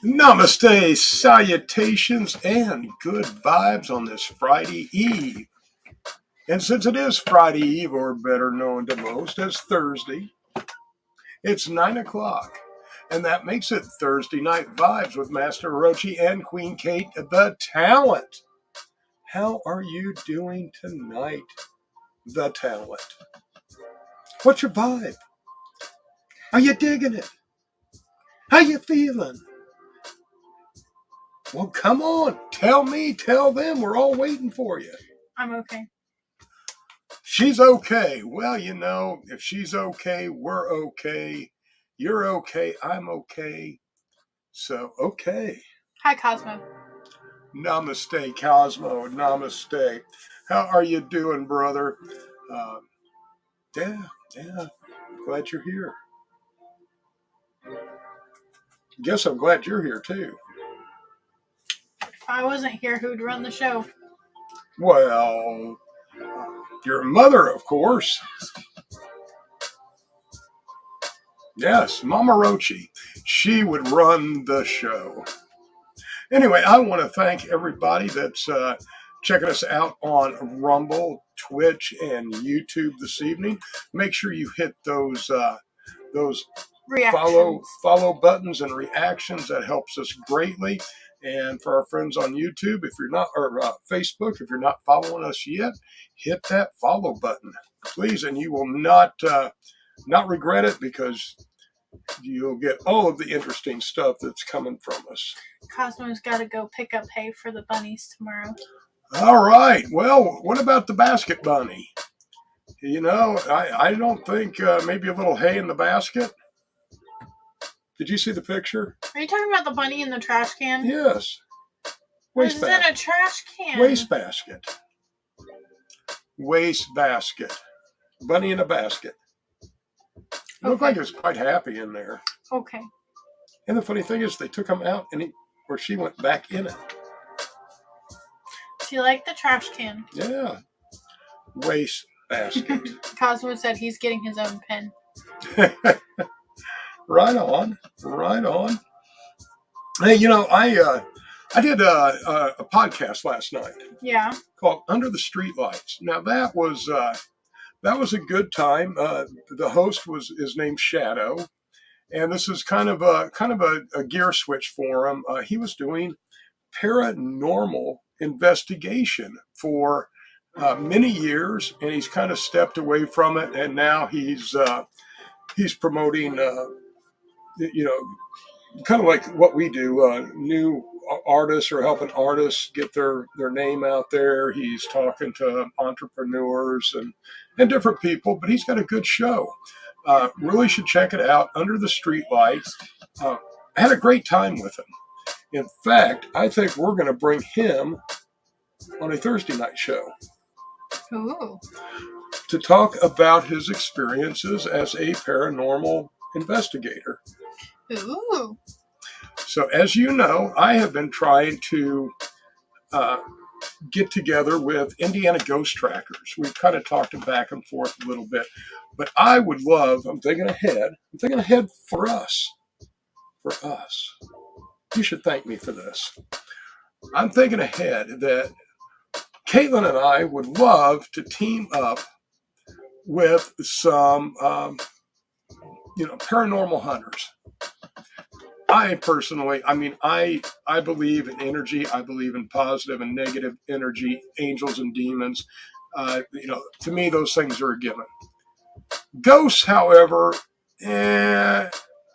Namaste, salutations, and good vibes on this Friday Eve. And since it is Friday Eve, or better known to most as Thursday, it's 9 o'clock. And that makes it Thursday Night Vibes with Master Roachee and Queen Kate, the talent. How are you doing tonight, the talent? What's your vibe? Are you digging it? How you feeling? Well, come on. Tell me, tell them. We're all waiting for you. I'm okay. She's okay. Well, if she's okay, we're okay. You're okay. I'm okay. So, okay. Hi, Cosmo. Namaste, Cosmo. Namaste. How are you doing, brother? Uh, yeah. Glad you're here. Guess I'm glad you're here, too. If I wasn't here, who'd run the show? Well, your mother, of course. Yes, Mama Roachee. She would run the show. Anyway, I want to thank everybody that's checking us out on Rumble, Twitch, and YouTube this evening. Make sure you hit those follow buttons and reactions. That helps us greatly. And for our friends on YouTube, if you're not, or Facebook, if you're not following us yet, hit that follow button, please, and you will not regret it, because you'll get all of the interesting stuff that's coming from us. Cosmo's got to go pick up hay for the bunnies tomorrow. All right. Well, what about the basket bunny? I don't think maybe a little hay in the basket. Did you see the picture? Are you talking about the bunny in the trash can? Yes. Waste basket. Is in a trash can? Waste basket. Waste basket. Bunny in a basket. It looked like it was quite happy in there. Okay. And the funny thing is, they took him out, and she went back in it. She liked the trash can. Yeah. Waste basket. Cosmo said he's getting his own pen. Right on. Hey, I did a podcast last night. Yeah. Called Under the Streetlights. Now that was a good time. The host is named Shadow, and this is kind of a gear switch for him. He was doing paranormal investigation for many years, and he's kind of stepped away from it, and now he's promoting, kind of like what we do, new artists, or helping artists get their name out there. He's talking to entrepreneurs and different people, but he's got a good show. Really should check it out, Under the Streetlights. I had a great time with him. In fact, I think we're going to bring him on a Thursday night show. Ooh. To talk about his experiences as a paranormal investigator. Ooh. So, as you know, I have been trying to get together with Indiana Ghost Trackers. We've kind of talked back and forth a little bit, but I would love, I'm thinking ahead for us. You should thank me for this. I'm thinking ahead that Caitlin and I would love to team up with some, paranormal hunters. I personally, I believe in energy. I believe in positive and negative energy, angels and demons. To me, those things are a given. Ghosts, however,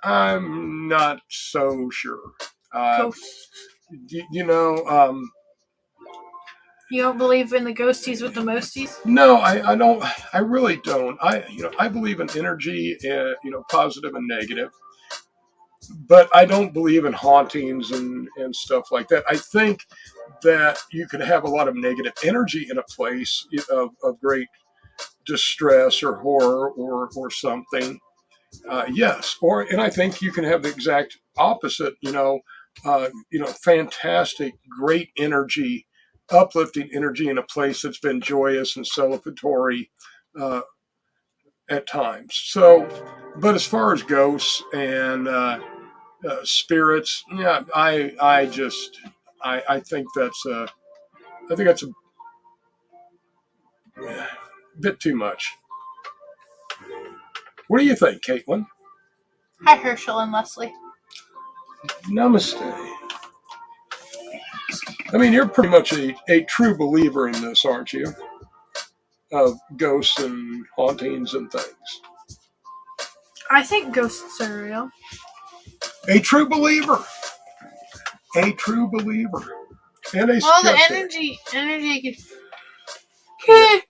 I'm not so sure. Ghosts. You don't believe in the ghosties with the mosties? No, I don't. I really don't. I believe in energy, positive and negative. But I don't believe in hauntings and stuff like that. I think that you can have a lot of negative energy in a place of great distress or horror or something. Yes. And I think you can have the exact opposite, fantastic, great energy, uplifting energy in a place that's been joyous and celebratory at times. So, but as far as ghosts and spirits. Yeah, I think that's a bit too much. What do you think, Caitlin? Hi, Herschel and Leslie. Namaste. I mean, you're pretty much a true believer in this, aren't you? Of ghosts and hauntings and things. I think ghosts are real. A true believer. A true believer. And a Well, the skeptic. energy. Yeah.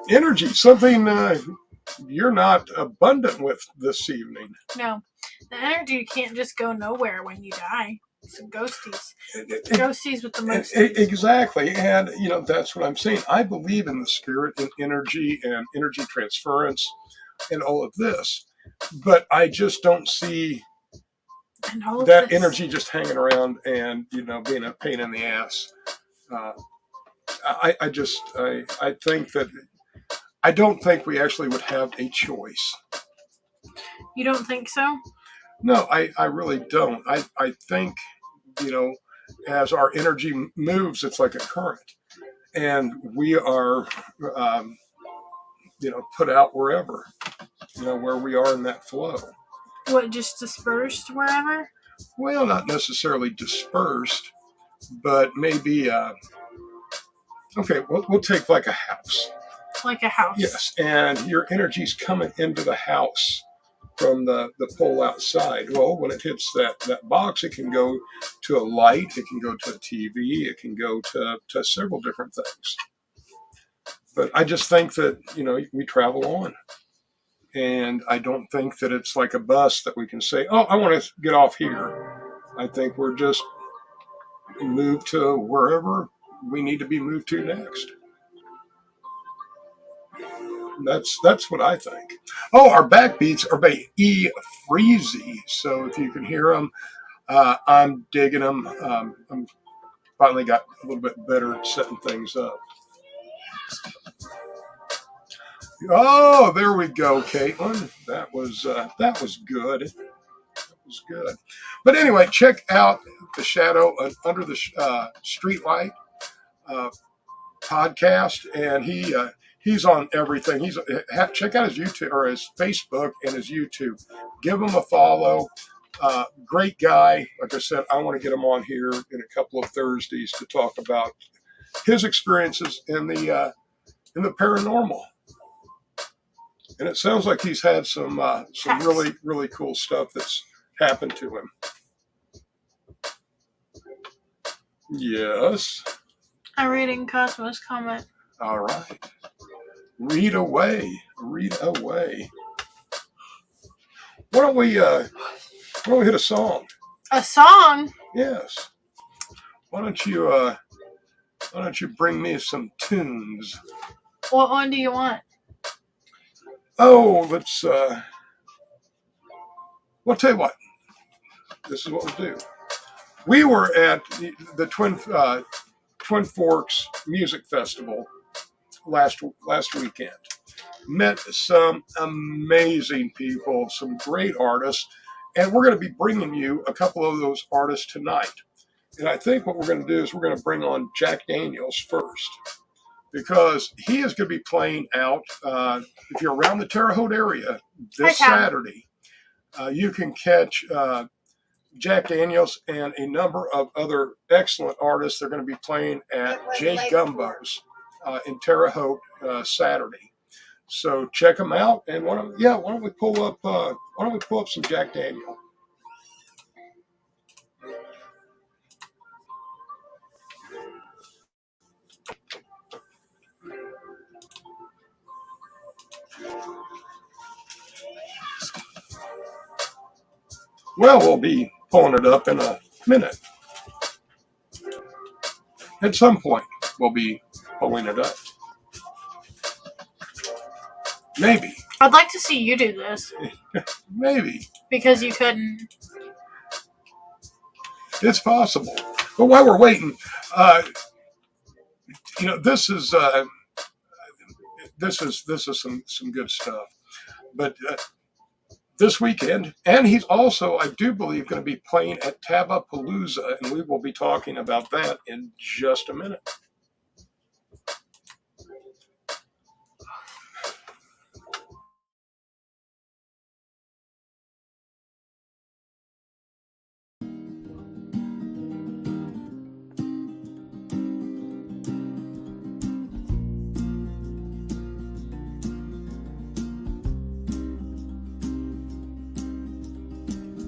Energy, something you're not abundant with this evening. No, the energy can't just go nowhere when you die. It's ghosties. Ghosties with the most. Exactly. And, that's what I'm saying. I believe in the spirit and energy transference and all of this. But I just don't see that energy just hanging around and, being a pain in the ass. I think that I don't think we actually would have a choice. You don't think so? No, I really don't. I think, as our energy moves, it's like a current. And we are, um, put out wherever, where we are in that flow. What, just dispersed wherever? Well, not necessarily dispersed, but maybe, okay, we'll take like a house. Like a house. Yes, and your energy's coming into the house from the pole outside. Well, when it hits that box, it can go to a light, it can go to a TV, it can go to several different things. But I just think that, we travel on. And I don't think that it's like a bus that we can say, oh, I want to get off here. I think we're just moved to wherever we need to be moved to next. That's what I think. Oh, our backbeats are by E. Freezy. So if you can hear them, I'm digging them. I'm finally got a little bit better at setting things up. Oh, there we go, Caitlin. That was good. That was good. But anyway, check out the Shadow Under the Streetlight podcast, and he's on everything. Check out his YouTube or his Facebook and his YouTube. Give him a follow. Great guy. Like I said, I want to get him on here in a couple of Thursdays to talk about his experiences in the paranormal. And it sounds like he's had some really, really cool stuff that's happened to him. Yes. I'm reading Cosmo's comment. All right. Read away. Read away. Why don't we hit a song? A song? Yes. Why don't you bring me some tunes? What one do you want? Oh, let's well, tell you what. This is what we'll do. We were at the Twin Forks Music Festival last weekend. Met some amazing people, some great artists, and we're going to be bringing you a couple of those artists tonight. And I think what we're going to do is we're going to bring on Jack Daniels first, because he is going to be playing out. If you're around the Terre Haute area this Saturday, you can catch Jack Daniels and a number of other excellent artists. They're going to be playing at Jay Gumbo's in Terre Haute Saturday. So check them out, and why don't we pull up some Jack Daniel? Well, we'll be pulling it up in a minute. At some point, we'll be pulling it up. Maybe. I'd like to see you do this. Maybe. Because you couldn't. It's possible. But while we're waiting, this is some good stuff. But this weekend. And he's also, I do believe, going to be playing at Tabapalooza, and we will be talking about that in just a minute.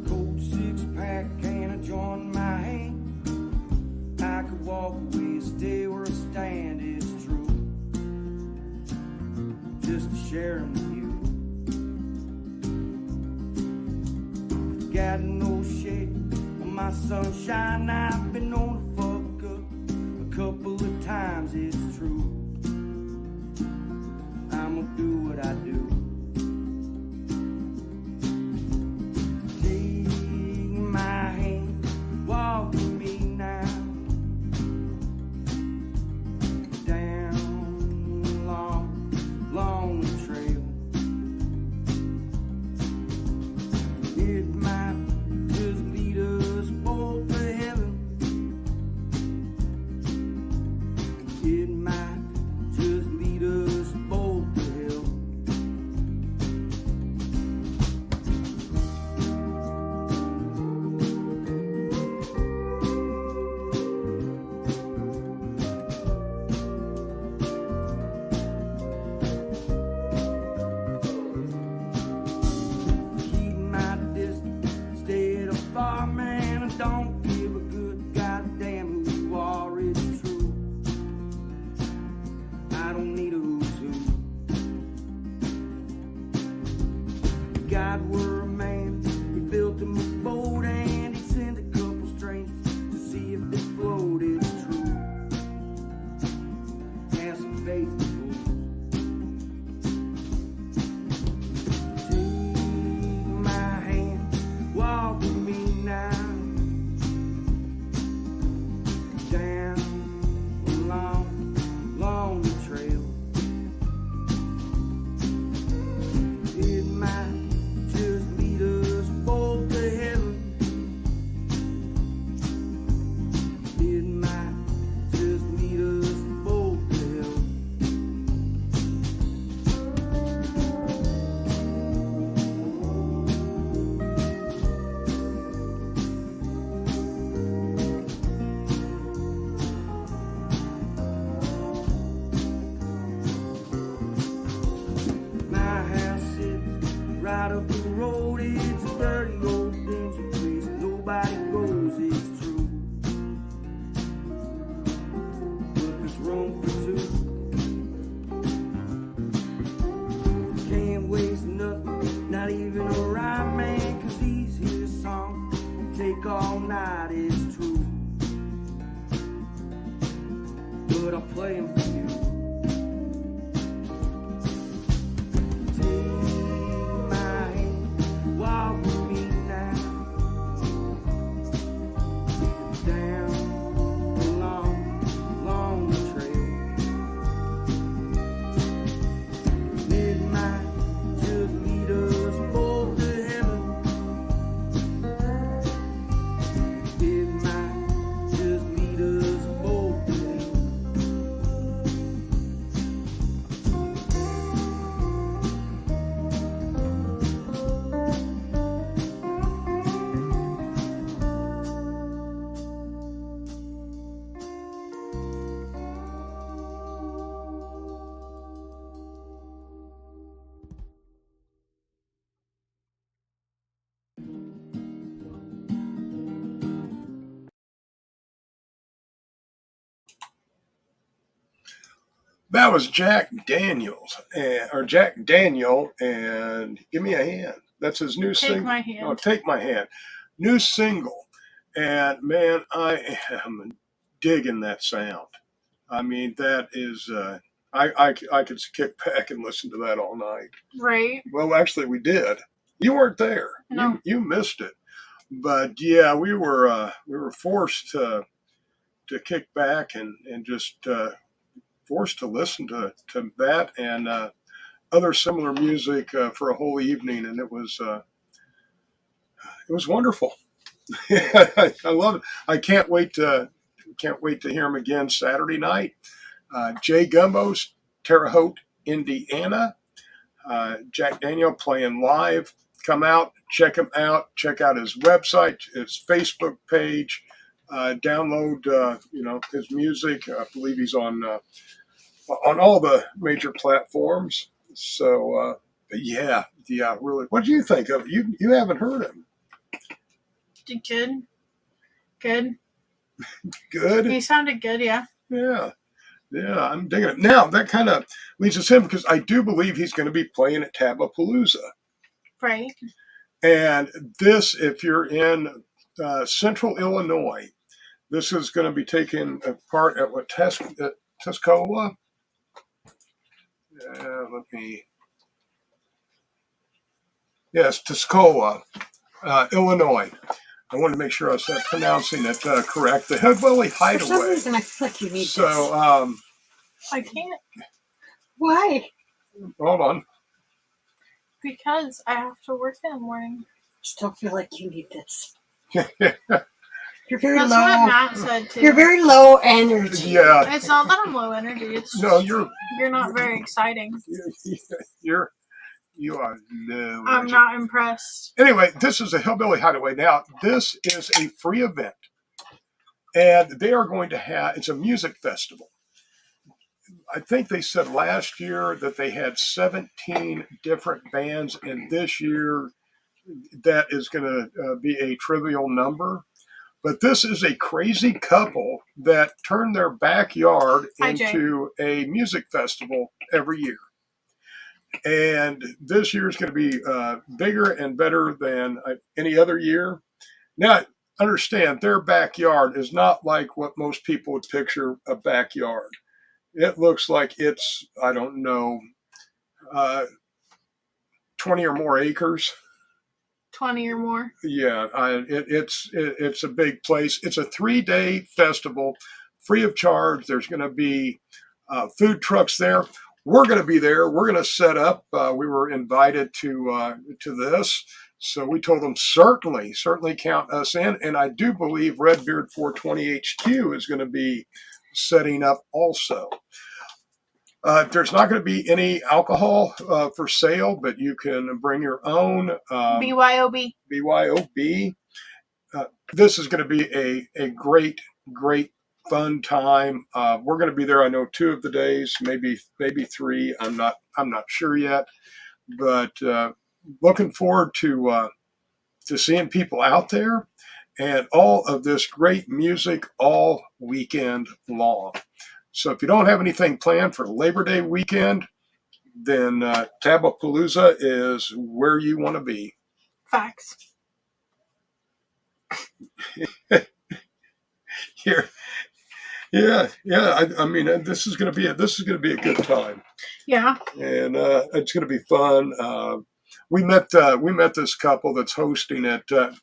Cold six-pack and a joint in my hand. I could walk away, stay where I stand, it's true. Just to share 'em with you. Got no shade on my sunshine. I've been known to fuck up a couple of times, it's true. I'ma do what I do. Take my hand, walk with me now. Down the long, long trail. It might just lead us both to heaven. It might just lead us both to hell. Keep my distance, stay afar, man. I don't give a good goddamn who you are, it's true. I don't need a who's who. God were a man, he built him a boat and he sent a couple strangers to see if they floated, it's true. And some faithful fools. Take my hand, walk with me now. Down a long, long trail. It might just lead us both to heaven. It might just lead us both to hell. My house sits right up the road. It's a dirty old dingy place. Nobody goes, it's true. But there's room for two. Can't waste nothing, not even a rhyme man, 'cause these here songs will take all night, it's true. But I'll play 'em for you. Take my hand, walk with me now. Down the long, long trail. It might just lead us both to heaven. It might just lead us both to hell. That was Jack Daniels, or Jack Daniel, and Give Me a Hand. That's his new Take single. My Hand. Oh, Take My Hand. New single. And man, I am digging that sound. I mean, that is, I could kick back and listen to that all night. Right. Well, actually, we did. You weren't there. No. You missed it. But yeah, we were forced to kick back and just forced to listen to that and other similar music for a whole evening, and it was was wonderful. I love it. I can't wait to hear him again Saturday night. Jay Gumbo's Terre Haute, Indiana. Jack Daniel playing live. Come out, check him out. Check out his website, his Facebook page. Download, his music. I believe he's on all the major platforms. So, yeah, really. What do you think of it? You haven't heard him. Good. Good. He sounded good, yeah. Yeah, I'm digging it. Now that kind of leads us in because I do believe he's going to be playing at Tabapalooza. Right. And this, if you're in Central Illinois, this is going to be taking part at Tuscola. Tuscola, Illinois. I wanted to make sure I was pronouncing it correct. The Hillbilly Hideaway. For some reason, I feel like you need So, this. I can't. Why? Hold on. Because I have to work in the morning. Still feel like you need this. You're very That's low. what Matt said too. You're very low energy. Yeah. It's not that I'm low energy. It's just, No, you're not very exciting. You are low. I'm not impressed. Anyway, this is a Hillbilly Hideaway. Now, this is a free event, and they are going to have. It's a music festival. I think they said last year that they had 17 different bands, and this year that is going to be a trivial number. But this is a crazy couple that turned their backyard into a music festival every year. And this year is going to be bigger and better than any other year. Now, understand, their backyard is not like what most people would picture a backyard. It looks like it's, I don't know, 20 or more acres. 20 or more. Yeah, it's a big place. It's a 3-day festival, free of charge. There's going to be food trucks there. We're going to be there. We're going to set up. We were invited to this, so we told them certainly count us in. And I do believe Redbeard 420 HQ is going to be setting up also. There's not going to be any alcohol for sale, but you can bring your own. BYOB. BYOB. This is going to be a great fun time. We're going to be there. I know 2 of the days, maybe 3. I'm not sure yet, but looking forward to seeing people out there and all of this great music all weekend long. So if you don't have anything planned for Labor Day weekend, then Tabapalooza is where you want to be. Facts. Here. Yeah. I mean, this is going to be a good time. Yeah. And it's going to be fun. We met this couple that's hosting at the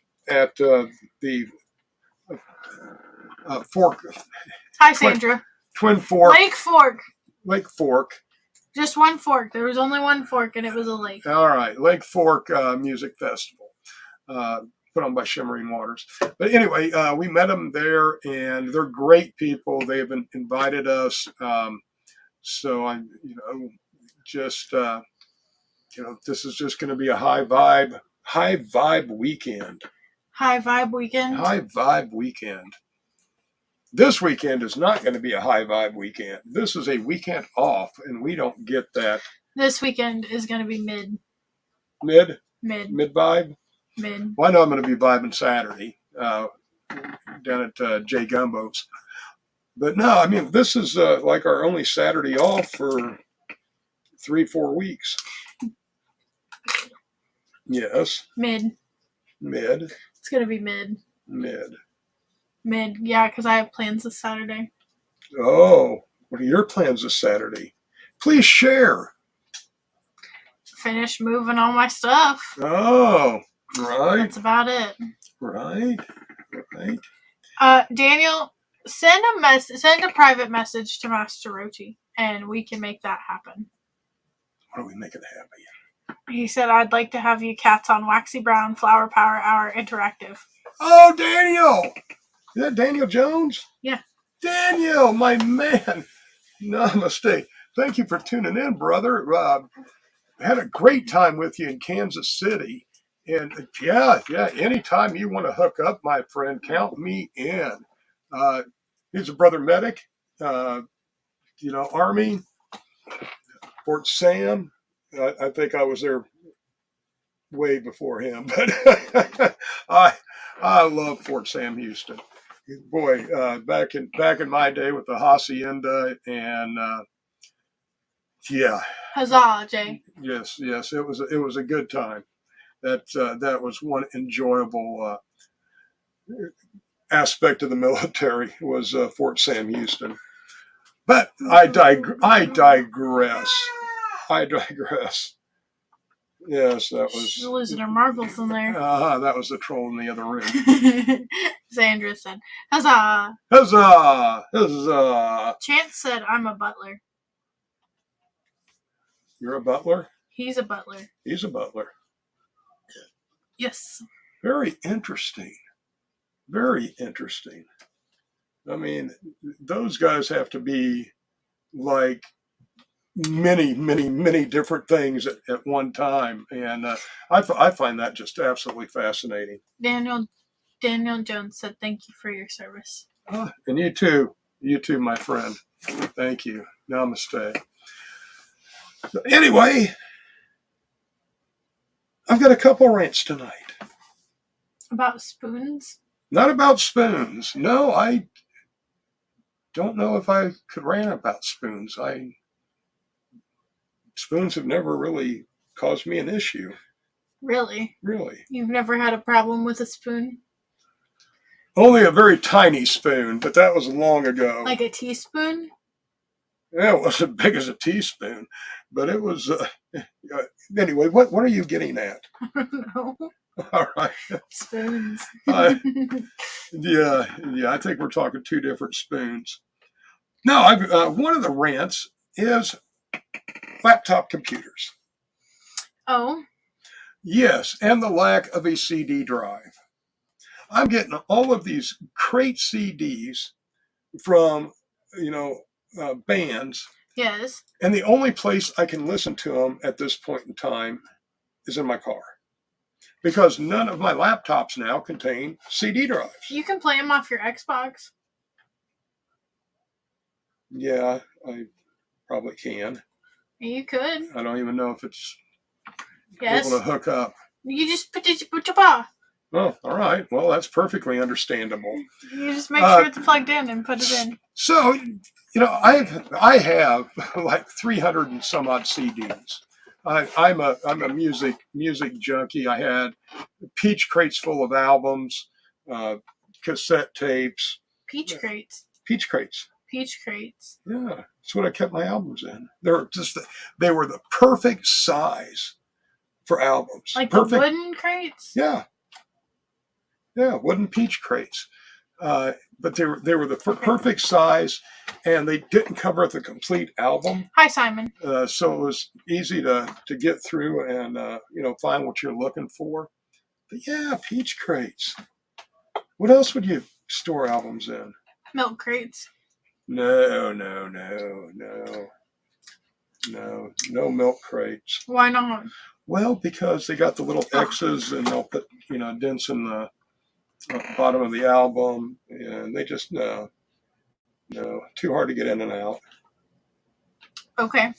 Fork. Hi, Sandra. Twin Fork. Lake Fork. Just one fork. There was only one fork, and it was a lake. All right, Lake Fork Music Festival, put on by Shimmering Waters. But anyway, we met them there, and they're great people. They have invited us, so I'm, this is just going to be a high vibe weekend. High vibe weekend. This weekend is not going to be a high vibe weekend. This is a weekend off, and we don't get that. This weekend is going to be mid vibe. Mid. Well, I know I'm going to be vibing Saturday down at Jay Gumbo's. But no, I mean, this is like our only Saturday off for 3-4 weeks. Yes. Mid. It's going to be mid. Yeah, because I have plans this Saturday. Oh, what are your plans this Saturday? Please share. Finish moving all my stuff. Oh, right. That's about it. Right. Daniel, send a private message to Master Roachee, and we can make that happen. What are we making happen? He said, I'd like to have you cats on Waxy Brown Flower Power Hour Interactive. Oh, Daniel! Is that Daniel Jones? Yeah. Daniel, my man. Namaste. Thank you for tuning in, brother. Had a great time with you in Kansas City. And yeah, anytime you want to hook up, my friend, count me in. He's a brother medic, Army, Fort Sam. I think I was there way before him, but I love Fort Sam Houston. Boy, back in my day with the hacienda and yeah. Huzzah, Jay. Yes, it was a good time. That was one enjoyable aspect of the military was Fort Sam Houston. But I digress. Yes, that was. She's losing her marbles in there. That was the troll in the other room. Sandra said, huzzah. Huzzah! Huzzah! Chance said, I'm a butler. You're a butler? He's a butler. He's a butler. Yes. Very interesting. Very interesting. I mean, those guys have to be like many, many, many different things at one time. And I find that just absolutely fascinating. Daniel Jones said, thank you for your service. And you too, my friend. Thank you. Namaste. So anyway, I've got a couple rants tonight. About spoons? Not about spoons. No, I don't know if I could rant about spoons. Spoons have never really caused me an issue. Really? Really. You've never had a problem with a spoon? Only a very tiny spoon, but that was long ago. Like a teaspoon? Yeah, it wasn't big as a teaspoon, but it was. Anyway, what are you getting at? I don't know. All right. Spoons. Yeah, I think we're talking two different spoons. No, one of the rants is laptop computers. Oh. Yes, and the lack of a CD drive. I'm getting all of these crate CDs from, bands. Yes. And the only place I can listen to them at this point in time is in my car. Because none of my laptops now contain CD drives. You can play them off your Xbox. Yeah, I probably can. You could. I don't even know if it's Yes. able to hook up. You just put your paw. Oh, all right. Well, that's perfectly understandable. You just make sure it's plugged in and put it in. So, I have like 300 and some odd CDs. I'm a music junkie. I had peach crates full of albums, cassette tapes. Peach crates. Peach crates. Peach crates. Yeah, that's what I kept my albums in. They were the perfect size for albums. Like perfect. The wooden crates? Yeah, wooden peach crates. But they were the perfect size, and they didn't cover the complete album. Hi, Simon. So it was easy to get through and find what you're looking for. But yeah, peach crates. What else would you store albums in? Milk crates. No milk crates. Why not? Well, because they got the little X's and they'll put dents in the bottom of the album, and they just no, too hard to get in and out. Okay.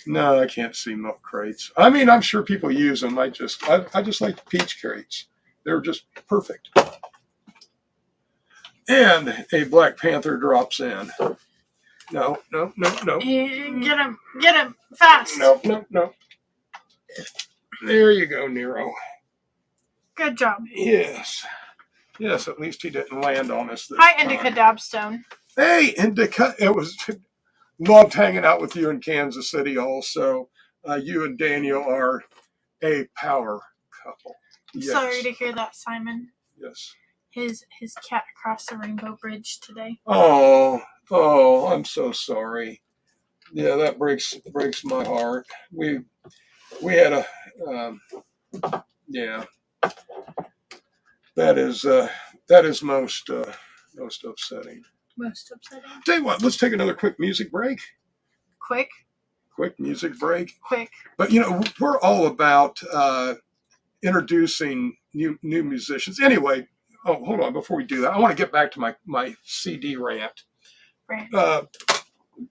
No, I can't see milk crates. I mean, I'm sure people use them. I just like the peach crates. They're just perfect. And a Black Panther drops in. No. Get him fast. No. There you go, Nero. Good job. Yes, at least he didn't land on us this Hi, time. Indica Dabstone. Hey, Indica. It was loved hanging out with you in Kansas City also. You and Daniel are a power couple. Yes. Sorry to hear that, Simon. Yes. His cat crossed the Rainbow Bridge today. Oh, I'm so sorry. Yeah, that breaks my heart. We had a yeah. That is most upsetting. Most upsetting. Tell you what, let's take another quick music break. Quick. Quick music break. Quick. But we're all about introducing new musicians. Anyway, hold on, before we do that, I want to get back to my CD rant. Right.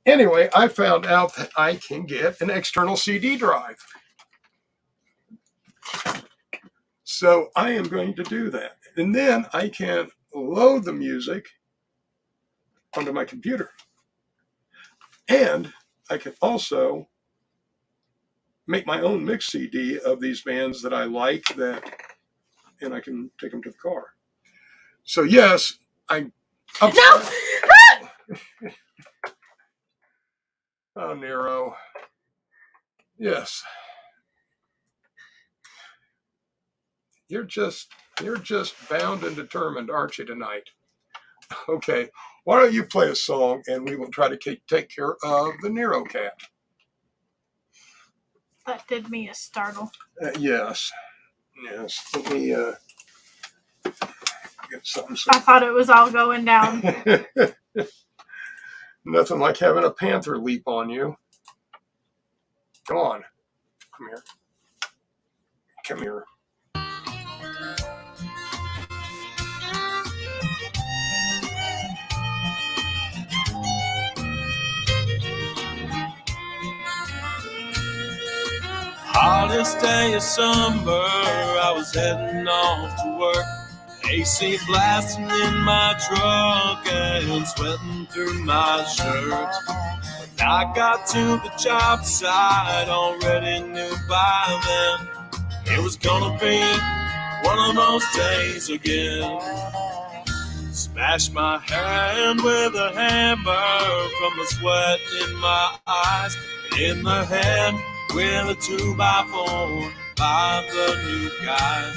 Anyway, I found out that I can get an external CD drive. So I am going to do that. And then I can load the music onto my computer. And I can also make my own mix CD of these bands that I like, and I can take them to the car. So yes, No! Oh, Nero. Yes. You're just bound and determined, aren't you, tonight? Okay. Why don't you play a song and we will try to take care of the Nero cat. That did me a startle. Yes. Let me get something. I thought it was all going down. Nothing like having a panther leap on you. Go on. Come here. Come here. Hottest day of summer, I was heading off to work. AC blasting in my truck and sweating through my shirt. When I got to the job site, already knew by then it was gonna be one of those days again. Smashed my hand with a hammer from the sweat in my eyes, and in the hand with a 2x4 by the new guy.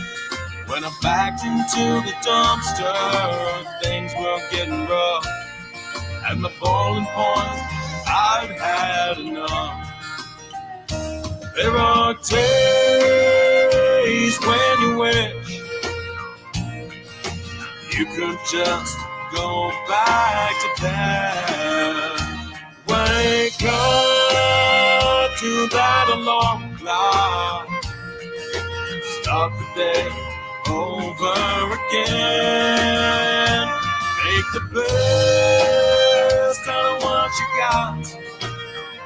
When I backed into the dumpster, things were getting rough. At the boiling point, I'd had enough. There are days when you wish you could just go back to bed. Wake up to that alarm clock. Start the day over again. Make the best out of what you got.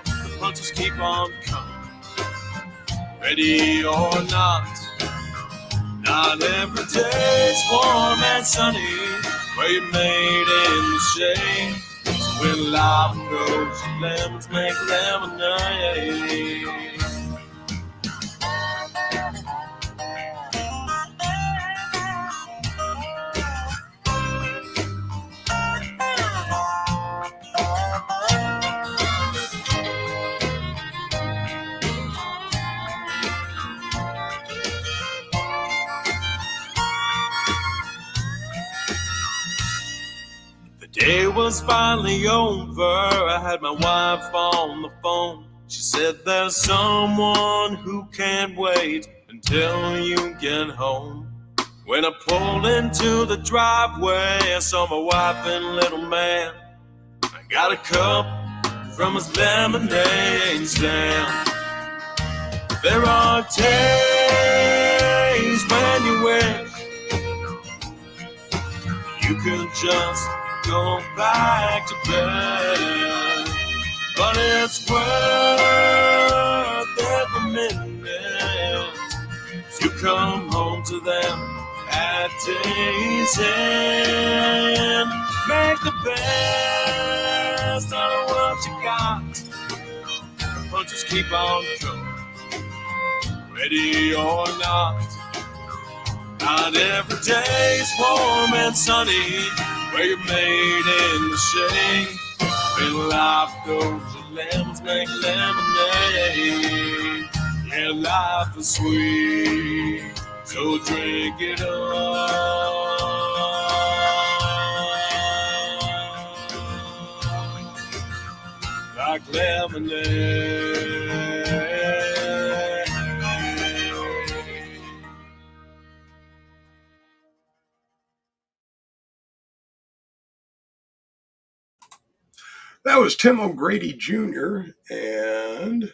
The punches keep on coming, ready or not. Not every day's warm and sunny, where you made in the shade. So when life goes, lemons make lemonade. Day was finally over. I had my wife on the phone. She said there's someone who can't wait until you get home. When I pulled into the driveway, I saw my wife and little man. I got a cup from his lemonade stand. There are days when you wish you could just go back to bed, but it's worth every minute to come home to them at day's end. Make the best out of what you got. The punches keep on coming, ready or not. Not every day's warm and sunny, where you're made in the shade. When life goes, your lemons make lemonade. Yeah, life is sweet, so drink it up. like lemonade. That was Tim O'Grady Jr. and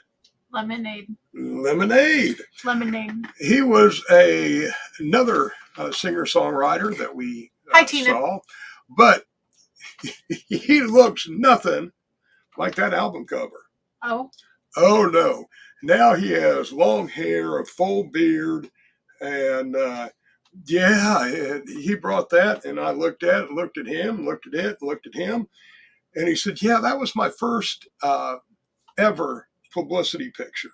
Lemonade. Lemonade. Lemonade. He was another singer-songwriter that we Hi, Tina. saw, but he looks nothing like that album cover. Oh. Oh, no. Now he has long hair, a full beard, and yeah, he brought that, and I looked at it, looked at him, looked at it, looked at him, and he said, yeah, that was my first ever publicity picture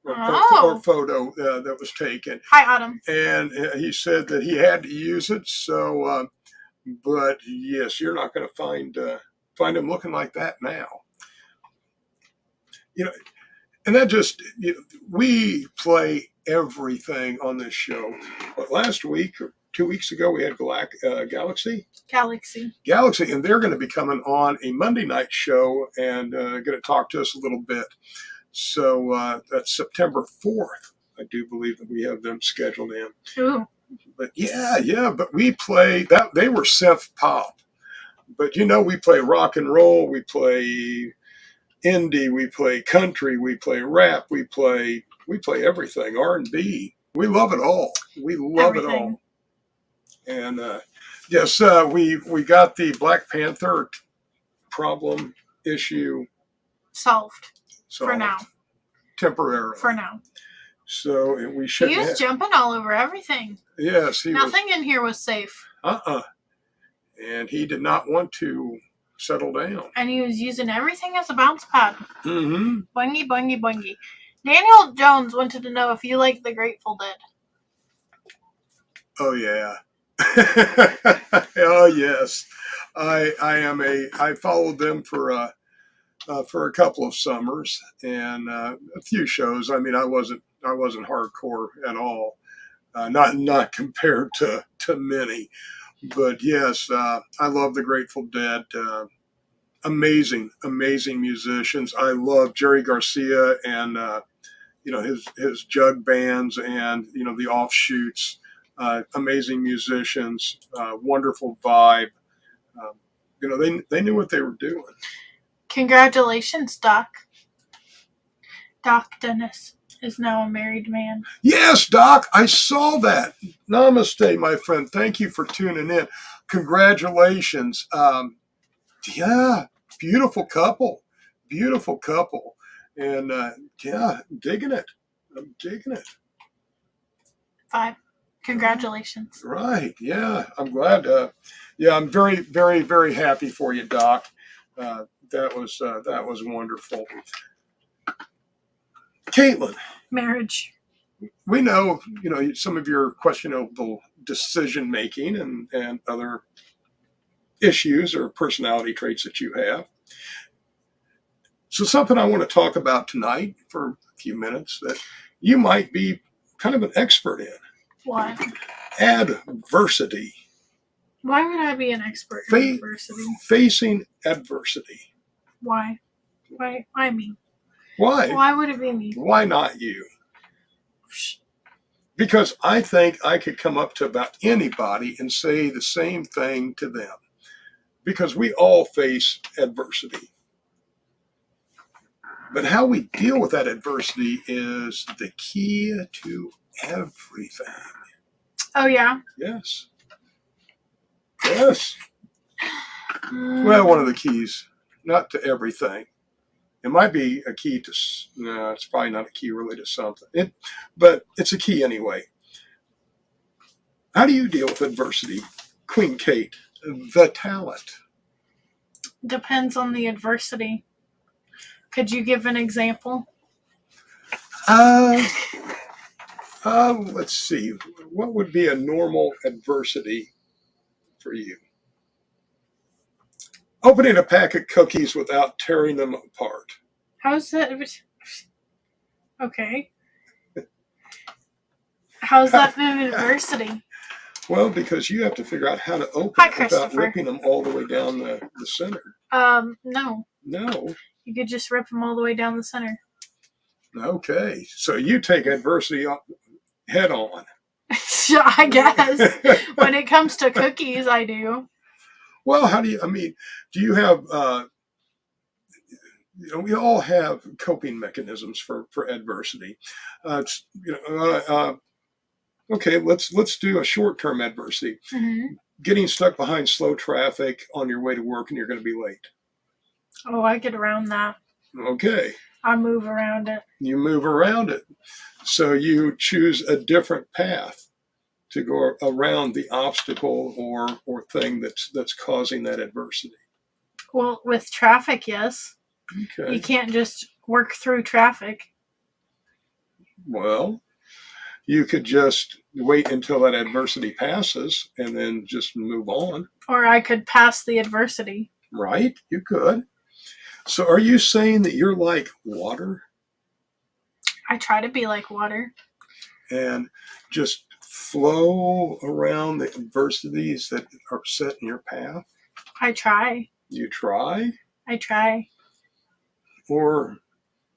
or photo that was taken. Hi, Autumn. And he said that he had to use it. So, but yes, you're not going to find him looking like that now. You know, and that just, we play everything on this show. But last week or 2 weeks ago, we had Galaxy, and they're going to be coming on a Monday night show and going to talk to us a little bit. So that's September 4th. I do believe that we have them scheduled in. Ooh. But but we play that. They were synth pop, but we play rock and roll, we play indie, we play country, we play rap, we play everything, R&B. We love it all. We love it all. And yes, we got the Black Panther problem issue solved. For now. Temporarily. For now. So we should. He was jumping all over everything. Yes, nothing in here was safe. And he did not want to settle down. And he was using everything as a bounce pad. Mm-hmm. Boingy, boingy, boingy. Daniel Jones wanted to know if you like the Grateful Dead. Oh yeah. Oh yes. I followed them for a couple of summers and a few shows. I mean, I wasn't hardcore at all, not compared to many. But yes, I love the Grateful Dead. Amazing musicians. I love Jerry Garcia and his jug bands and the offshoots. Amazing musicians. Wonderful vibe. They knew what they were doing. Congratulations, Doc. Doc Dennis is now a married man. Yes, Doc, I saw that. Namaste, my friend. Thank you for tuning in. Congratulations. Yeah, beautiful couple. Beautiful couple. And digging it. I'm digging it. 5. Congratulations. Right. Yeah, I'm glad. I'm very, very, very happy for you, Doc. That was wonderful. Caitlin. Marriage. We know, some of your questionable decision making and other issues or personality traits that you have. So something I want to talk about tonight for a few minutes that you might be kind of an expert in. What? Adversity. Why would I be an expert in adversity? Facing adversity. Why? Why me? Why? Why would it be me? Why not you? Because I think I could come up to about anybody and say the same thing to them. Because we all face adversity. But how we deal with that adversity is the key to everything. Oh, yeah? Yes. Yes. Well, one of the keys, not to everything. It might be a key to, no, it's probably not a key really to something. But it's a key anyway. How do you deal with adversity, Queen Kate, the talent? Depends on the adversity. Could you give an example? Let's see. What would be a normal adversity for you? Opening a pack of cookies without tearing them apart. How's that? Okay. How's that an adversity? Well, because you have to figure out how to open it without ripping them all the way down the center. No. No. You could just rip them all the way down the center. Okay, so you take adversity head on. I guess. When it comes to cookies, I do. Well, do you have, we all have coping mechanisms for adversity. It's, okay, let's do a short-term adversity. Mm-hmm. Getting stuck behind slow traffic on your way to work and you're going to be late. Oh, I get around that. Okay. I move around it. You move around it. So you choose a different path to go around the obstacle or thing that's causing that adversity. Well, with traffic, yes. Okay. You can't just work through traffic. Well, you could just wait until that adversity passes and then just move on. Or I could pass the adversity. Right? You could. So are you saying that you're like water? I try to be like water. And just flow around the adversities that are set in your path? I try. You try? I try. Or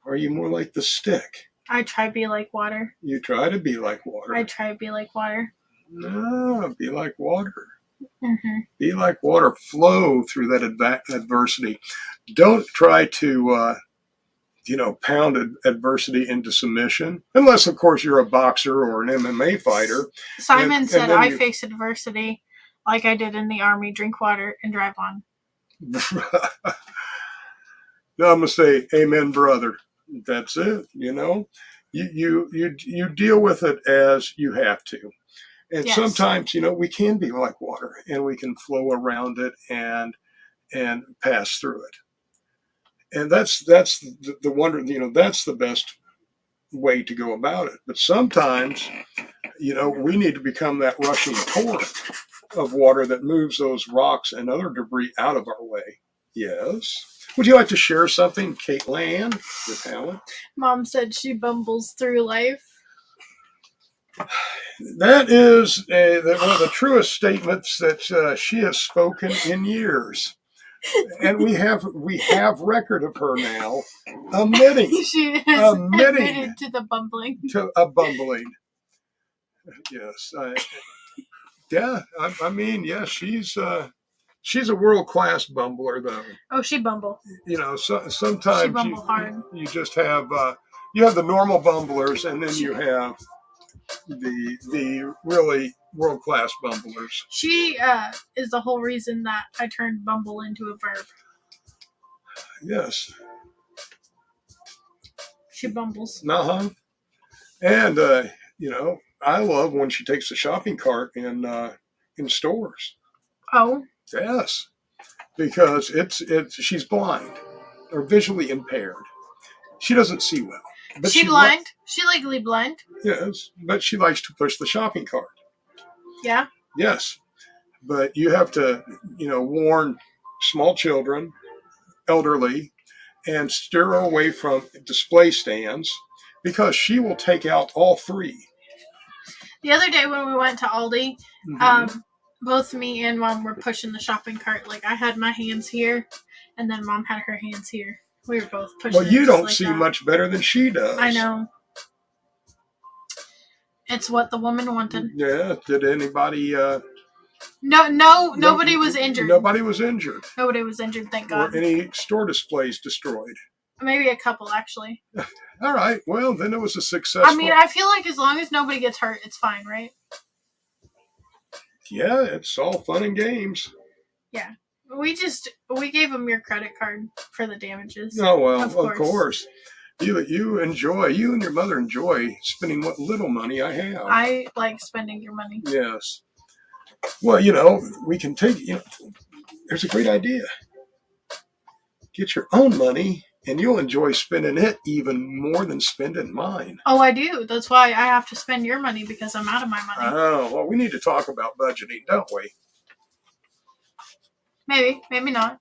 are you more like the stick? I try to be like water. You try to be like water. I try to be like water. No, be like water. Mm-hmm. Be like water. Flow through that adversity. Don't try to, pound adversity into submission. Unless, of course, you're a boxer or an MMA fighter. Simon said, I face adversity like I did in the Army. Drink water and drive on. No, I'm going to say, amen, brother. That's it. You deal with it as you have to. And yes. Sometimes, we can be like water and we can flow around it and pass through it. And that's the wonder, that's the best way to go about it. But sometimes, we need to become that rushing torrent of water that moves those rocks and other debris out of our way. Yes. Would you like to share something, Caitlin, your talent? Mom said she bumbles through life. That is one of the truest statements that she has spoken in years. And we have record of her now admitting. She has admitted to the bumbling. To a bumbling. Yes. She's a world-class bumbler, though. Oh, she bumble. Sometimes she bumble hard. You just have you have the normal bumblers, and then you have the really world-class bumblers. She is the whole reason that I turned bumble into a verb. Yes. She bumbles. Uh-huh. And I love when she takes the shopping cart in stores. Oh. Yes. Because she's blind or visually impaired. She doesn't see well. But she blind? She legally blind? Yes, but she likes to push the shopping cart. Yeah? Yes. But you have to, warn small children, elderly, and steer her away from display stands because she will take out all three. The other day when we went to Aldi, Mm-hmm. Both me and Mom were pushing the shopping cart. Like, I had my hands here, and then Mom had her hands here. We were both pushing. Well, you don't see much better than she does. I know. It's what the woman wanted. Yeah. Did anybody... Nobody was injured. Nobody was injured. Nobody was injured, thank God. Or any store displays destroyed. Maybe a couple, actually. All right. Well, then it was a successful... I mean, I feel like as long as nobody gets hurt, it's fine, right? Yeah, it's all fun and games. Yeah. We gave them your credit card for the damages. Oh, well, of course. You and your mother enjoy spending what little money I have. I like spending your money. Yes. Well, we can take, there's a great idea. Get your own money and you'll enjoy spending it even more than spending mine. Oh, I do. That's why I have to spend your money because I'm out of my money. Oh, well, we need to talk about budgeting, don't we? Maybe not.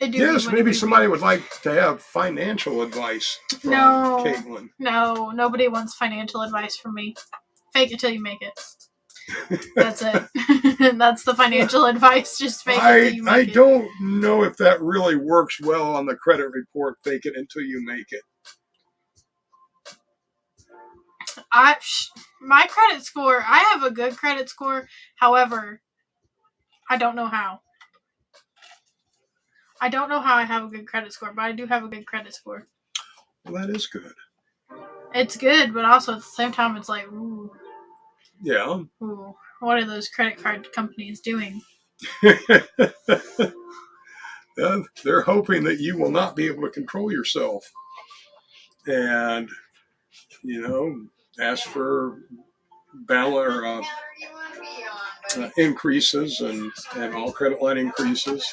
Yes, maybe somebody would like to have financial advice from Caitlin. No, nobody wants financial advice from me. Fake it till you make it. That's it. That's the financial advice. Just fake it till you I make it. don't know if that really works well on the credit report. Fake it until you make it. My credit score, I have a good credit score. However, I don't know how. I don't know how I have a good credit score, but I do have a good credit score. Well, that is good. It's good, but also at the same time, it's like, ooh, Yeah. what are those credit card companies doing? They're hoping that you will not be able to control yourself and, ask for increases and all credit line increases.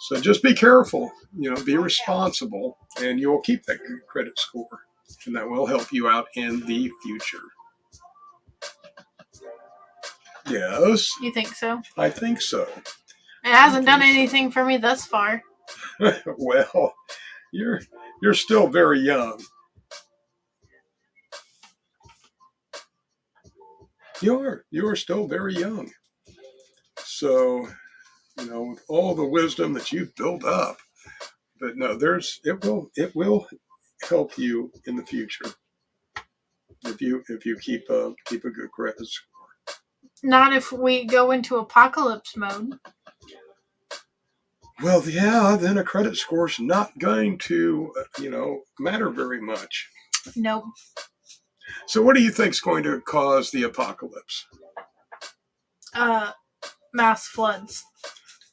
So just be careful, be responsible, and you'll keep that good credit score. And that will help you out in the future. Yes. You think so? I think so. It hasn't done anything for me thus far. Well, you're still very young. You are still very young. So, with all the wisdom that you've built up, but no, it will help you in the future if you keep a good credit score. Not if we go into apocalypse mode. Well, yeah, then a credit score's not going to matter very much. Nope. So, what do you think's going to cause the apocalypse? Mass floods.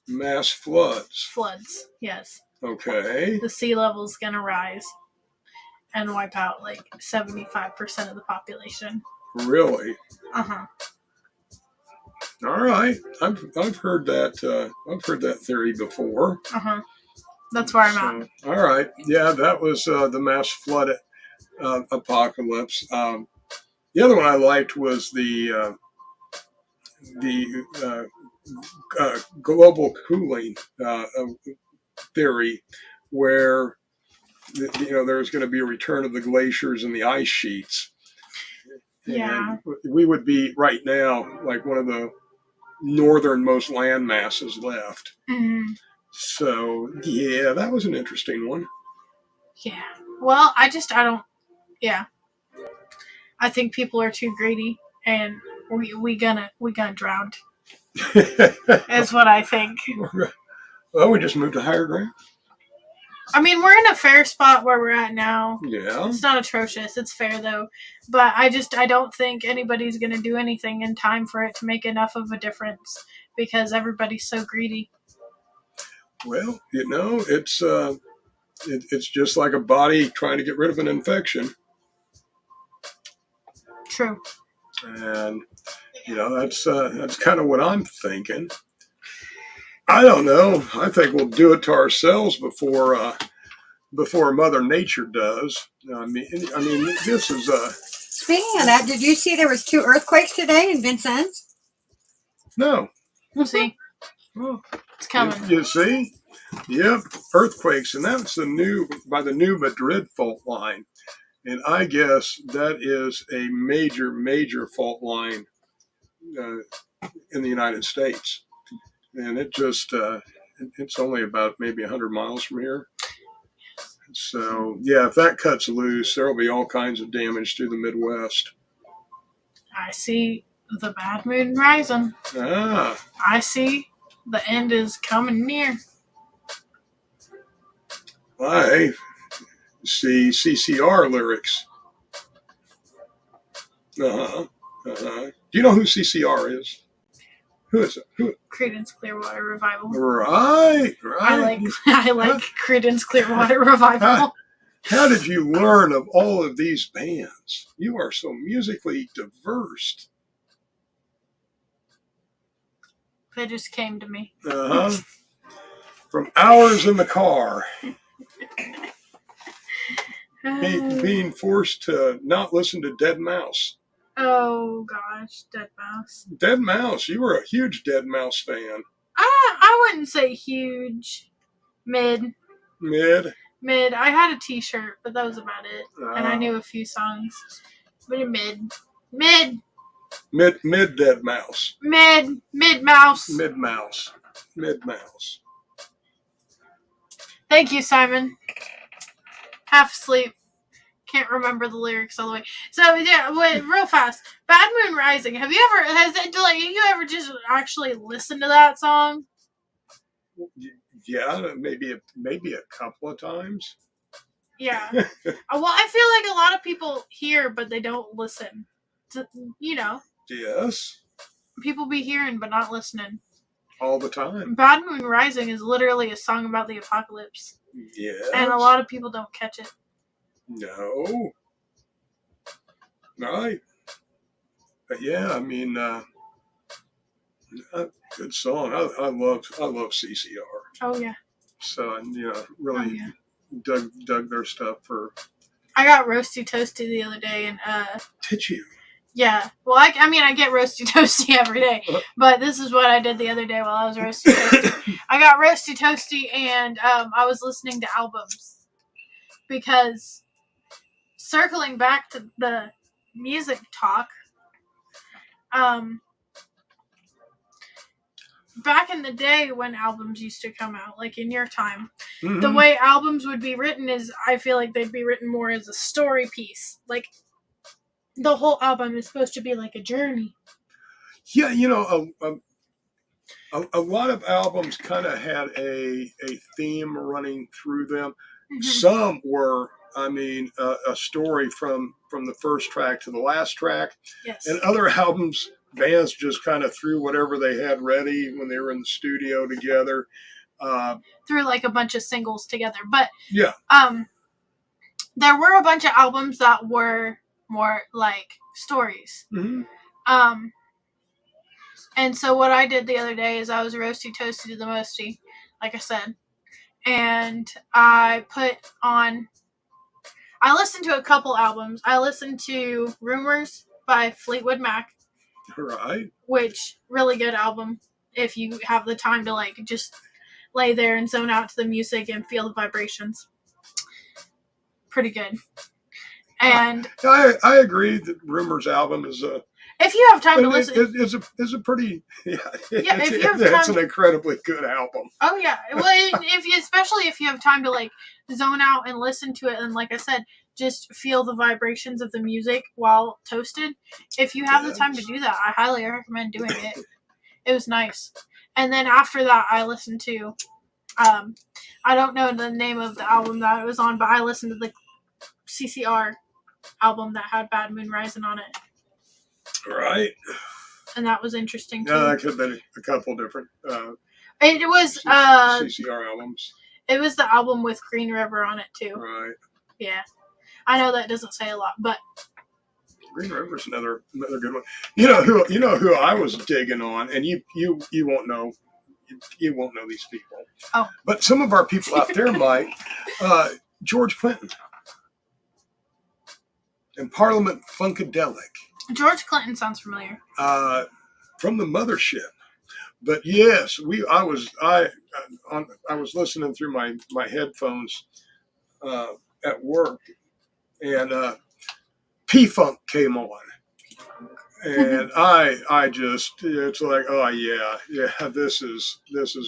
Mass floods. Floods, yes. Okay. The sea level's gonna rise and wipe out like 75% of the population. Really? Uh-huh. All right. I've heard that theory before. Uh-huh. That's where I'm at. All right. Yeah, that was the mass flood apocalypse. The other one I liked was the global cooling theory, where there's going to be a return of the glaciers and the ice sheets. Yeah. And we would be right now like one of the northernmost land masses left. Mm-hmm. So yeah, that was an interesting one. Yeah. Well, I don't. Yeah. I think people are too greedy, and we gonna drown. Is what I think. Well, we just moved to higher ground. I mean, we're in a fair spot where we're at now. Yeah. It's not atrocious. It's fair, though. But I don't think anybody's going to do anything in time for it to make enough of a difference because everybody's so greedy. Well, it's just like a body trying to get rid of an infection. True. And, that's kind of what I'm thinking. I don't know. I think we'll do it to ourselves before Mother Nature does. I mean, this is Speaking of that, did you see there was 2 earthquakes today in Vincennes? No. We'll see. It's coming. You see? Yep, earthquakes, and that's by the new Madrid fault line, and I guess that is a major, major fault line in the United States. And it's only about maybe 100 miles from here. So, yeah, if that cuts loose, there will be all kinds of damage to the Midwest. I see the bad moon rising. Ah. I see the end is coming near. I see CCR lyrics. Uh-huh. Do you know who CCR is? Who is it? Creedence Clearwater Revival. Right. I like Creedence Clearwater Revival. How did you learn of all of these bands? You are so musically diverse. They just came to me. Uh-huh. From hours in the car. Being forced to not listen to Dead Mouse. Oh, gosh. Dead Mouse. Dead Mouse. You were a huge Dead Mouse fan. I wouldn't say huge. Mid. I had a t-shirt, but that was about it. And I knew a few songs. But mid. Mid dead mouse. Mid mouse. Mid mouse. Mid mouse. Thank you, Simon. Half asleep. Can't remember the lyrics all the way. So yeah, wait, real fast. Bad Moon Rising. Have you ever just actually listened to that song? Yeah, maybe a couple of times. Yeah. Well, I feel like a lot of people hear, but they don't listen. Yes. People be hearing, but not listening. All the time. Bad Moon Rising is literally a song about the apocalypse. Yes. And a lot of people don't catch it. No. Right. But yeah, I mean, good song. I love CCR. Oh yeah. So really dug their stuff for. I got Roasty Toasty the other day, and Did you? Yeah. Well, I get Roasty Toasty every day, but this is what I did the other day while I was Roasty Toasty. I got Roasty Toasty, and I was listening to albums because circling back to the music talk, back in the day when albums used to come out, like in your time, the way albums would be written is, I feel like they'd be written more as a story piece. Like, the whole album is supposed to be like a journey. Yeah, a lot of albums kind of had a theme running through them. Mm-hmm. Some were, a story from the first track to the last track. Yes. And other albums, bands just kind of threw whatever they had ready when they were in the studio together. Threw like a bunch of singles together. But yeah. There were a bunch of albums that were more like stories. Mm-hmm. And so what I did the other day is I was Roasty Toasty to the Mosty, like I said. And I listened to a couple albums. I listened to Rumors by Fleetwood Mac. Right. Which, really good album. If you have the time to just lay there and zone out to the music and feel the vibrations. Pretty good. And I agree that Rumors album is a. If you have time to listen, it's a pretty if you have time, it's an incredibly good album. Oh yeah, well, especially if you have time to zone out and listen to it, and like I said, just feel the vibrations of the music while toasted. If you have the time to do that, I highly recommend doing it. It was nice. And then after that, I listened to, I don't know the name of the album that it was on, but I listened to the CCR album that had Bad Moon Rising on it. Right. And that was interesting too. Yeah, that could have been a couple different. It was CCR albums. It was the album with Green River on it too. Right. Yeah, I know that doesn't say a lot, but Green River's another good one. You know who I was digging on, and you won't know. You won't know these people. Oh. But some of our people out there might. George Clinton. And Parliament Funkadelic. George Clinton sounds familiar. From the Mothership. But yes, I was listening through my headphones at work, and P-Funk came on, and I just, it's like, oh yeah, this is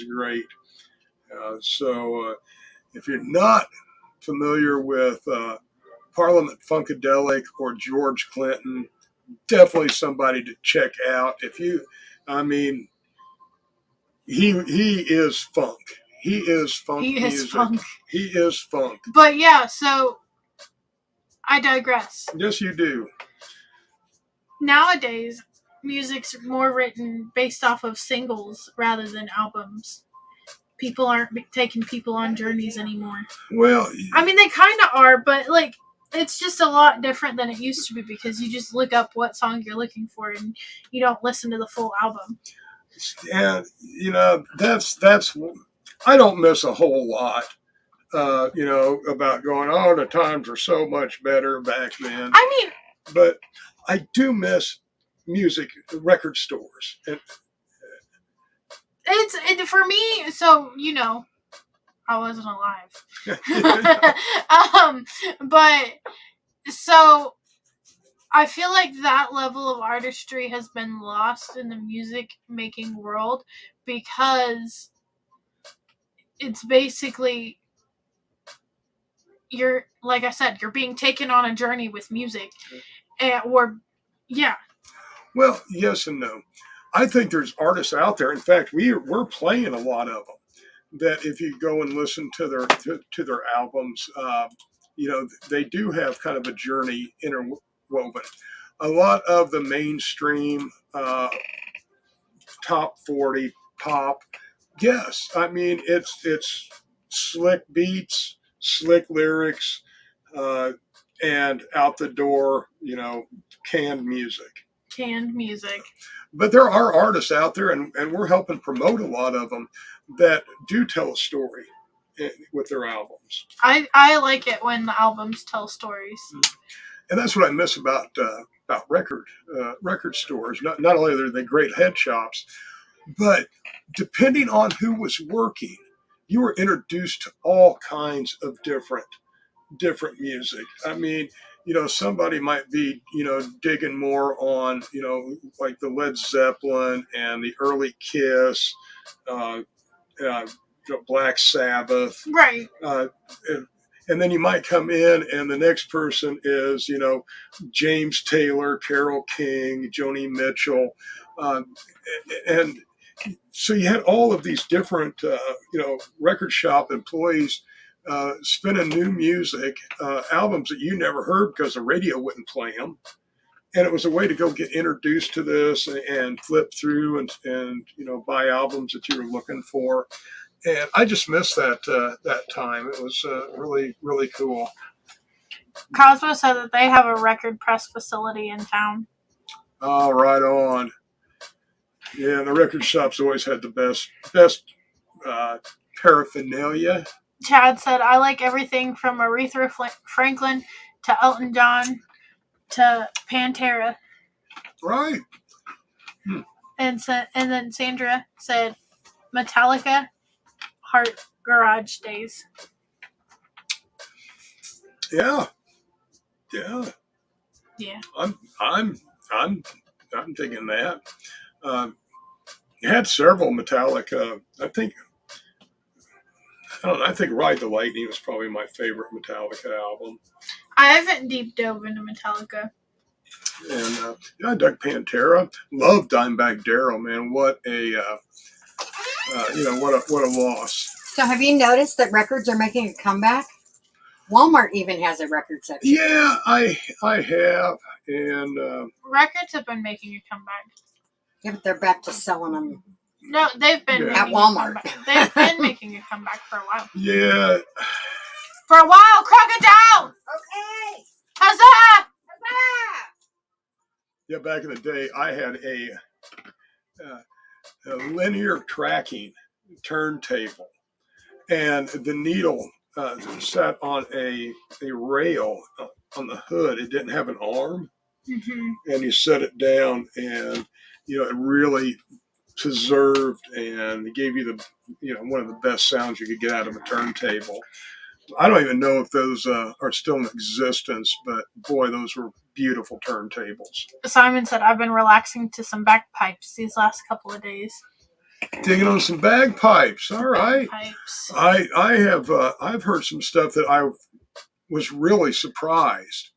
great. So if you're not familiar with Parliament Funkadelic or George Clinton, definitely somebody to check out. He is funk. He is funk. He is music. funk. He is funk. But yeah, so I digress. Yes, you do. Nowadays, music's more written based off of singles rather than albums. People aren't taking people on journeys anymore. Well, they kind of are, but it's just a lot different than it used to be because you just look up what song you're looking for and you don't listen to the full album. And that's I don't miss a whole lot. About going, oh, the times were so much better back then. But I do miss music, record stores. And it's for me. So I wasn't alive. But so I feel like that level of artistry has been lost in the music making world because it's basically you're like I said, you're being taken on a journey with music, yeah. Well, yes and no. I think there's artists out there. In fact, we're playing a lot of them. That if you go and listen to their albums, they do have kind of a journey interwoven. A lot of the mainstream top 40 pop, yes, I mean it's slick beats, slick lyrics, uh, and out the door, canned music. Canned music. But there are artists out there, and we're helping promote a lot of them that do tell a story with their albums. I like it when the albums tell stories. And that's what I miss about record stores. Not only are they great head shops, but depending on who was working, you were introduced to all kinds of different music. I mean, somebody might be, digging more on, like the Led Zeppelin and the early Kiss, uh, Black Sabbath. Right. And then you might come in and the next person is, James Taylor, Carole King, Joni Mitchell. And so you had all of these different, record shop employees spinning new music, albums that you never heard because the radio wouldn't play them. And it was a way to go get introduced to this and flip through and buy albums that you were looking for. And I just missed that time. It was really, really cool. Cosmo said that they have a record press facility in town. Oh, right on. Yeah, the record shops always had the best paraphernalia. Chad said, I like everything from Aretha Franklin to Elton John to Pantera. Right. And then Sandra said, Metallica, Heart Garage Days. Yeah. I'm thinking that. Had several Metallica. I think Ride the Lightning was probably my favorite Metallica album. I haven't deep dove into Metallica. And I dug Pantera. Love Dimebag Darrell, man. What a what a loss. So have you noticed that records are making a comeback? Walmart even has a record section. Yeah, I have. And records have been making a comeback. Yeah, but they're back to selling them. No, they've been at Walmart. They've been making a comeback for a while. Yeah. For a while, crocodile. Okay. Huzzah! Huzzah! Yeah, back in the day, I had a linear tracking turntable, and the needle sat on a rail on the hood. It didn't have an arm, and you set it down, and it really preserved and gave you the one of the best sounds you could get out of a turntable. I don't even know if those are still in existence, but boy, those were beautiful turntables. Simon said, I've been relaxing to some bagpipes these last couple of days. Digging on some bagpipes. All right. Bagpipes. I have I've heard some stuff that I was really surprised,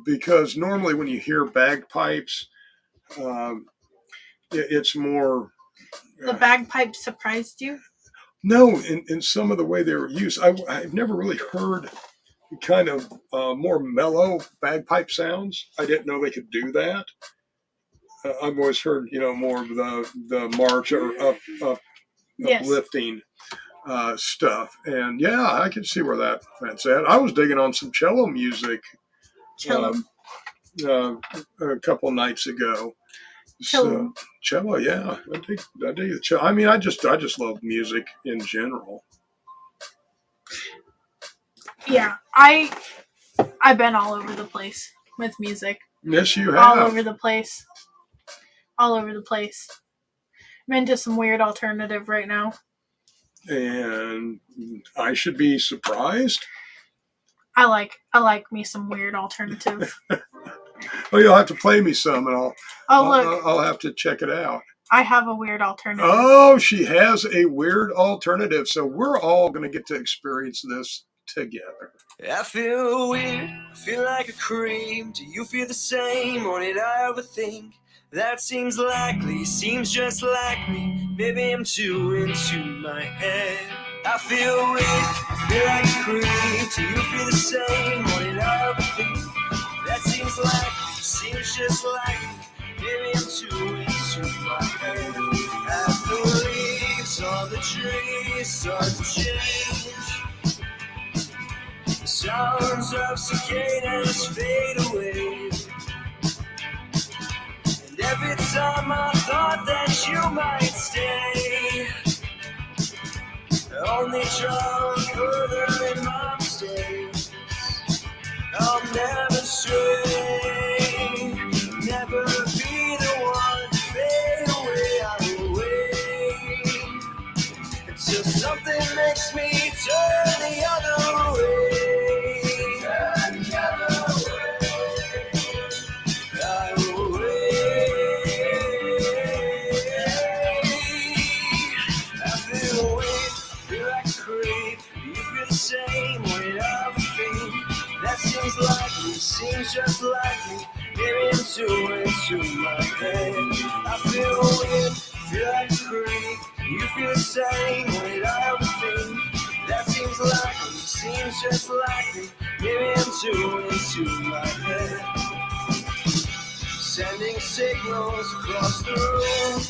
because normally when you hear bagpipes, it's more. The bagpipes surprised you? No, in some of the way they were used. I've never really heard kind of more mellow bagpipe sounds. I didn't know they could do that. I've always heard, more of the march or uplifting stuff. And yeah, I can see where that's at. I was digging on some cello music a couple nights ago. So, cello, yeah, I dig the cello. I mean, I just love music in general. Yeah, I've been all over the place with music. Yes, you have. All over the place. I'm into some weird alternative right now. And I should be surprised. I like me some weird alternative. Well, you'll have to play me some, and Look, I'll have to check it out. I have a weird alternative. Oh, she has a weird alternative, so we're all going to get to experience this together. I feel weird, I feel like a creep. Do you feel the same, or did I overthink? That seems likely, seems just like me. Maybe I'm too into my head. I feel weird, I feel like a creep. Do you feel the same, or did I overthink? That seems likely, seems just like me. Maybe I'm too into my head. As the leaves on the trees start to change, the sounds of cicadas fade away. And every time I thought that you might stay, I only travel further in my mistakes. I'll never stray, never be the one to fade away. I will wait until something makes me turn the other way. Turn the other way. I will wait. I feel weird, feel like a creep. Do you feel the same way I feel? That seems likely, seems just like me. Maybe I'm too into my head. I feel weird, feel like a creep. You feel the same way I feel. That seems likely, seems just like me. Maybe I'm too into my head. Sending signals across the room.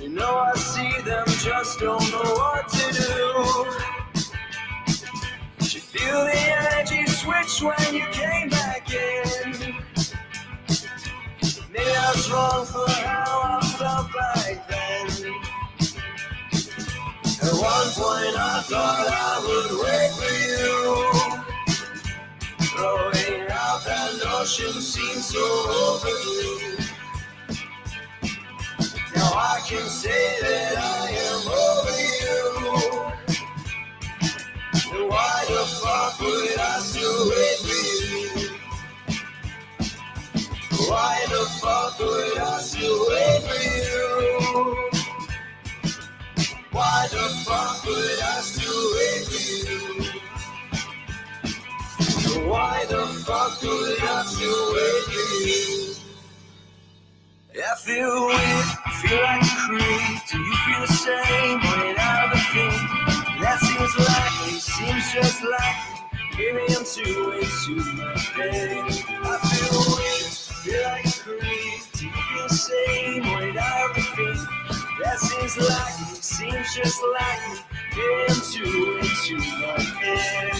You know I see them, just don't know what to do. Did you feel the energy switch when you came back in? Maybe I was wrong for how I felt back then. At one point I thought I would wait for you. Throwing out that notion seems so overdue. Now I can say that I am over you. And why the fuck would I still wait for you? Why the fuck would I still wait for you? Why the fuck would I still wait for you? Why the fuck would I still wait for you? I feel weird, I feel like a creep. Do you feel the same way I ever think? That seems likely, seems just like me. Maybe I'm too into my head. I feel weird, I feel like a creep. Do you feel the same way I ever think? That seems likely, seems just like me. Maybe I'm too into my head.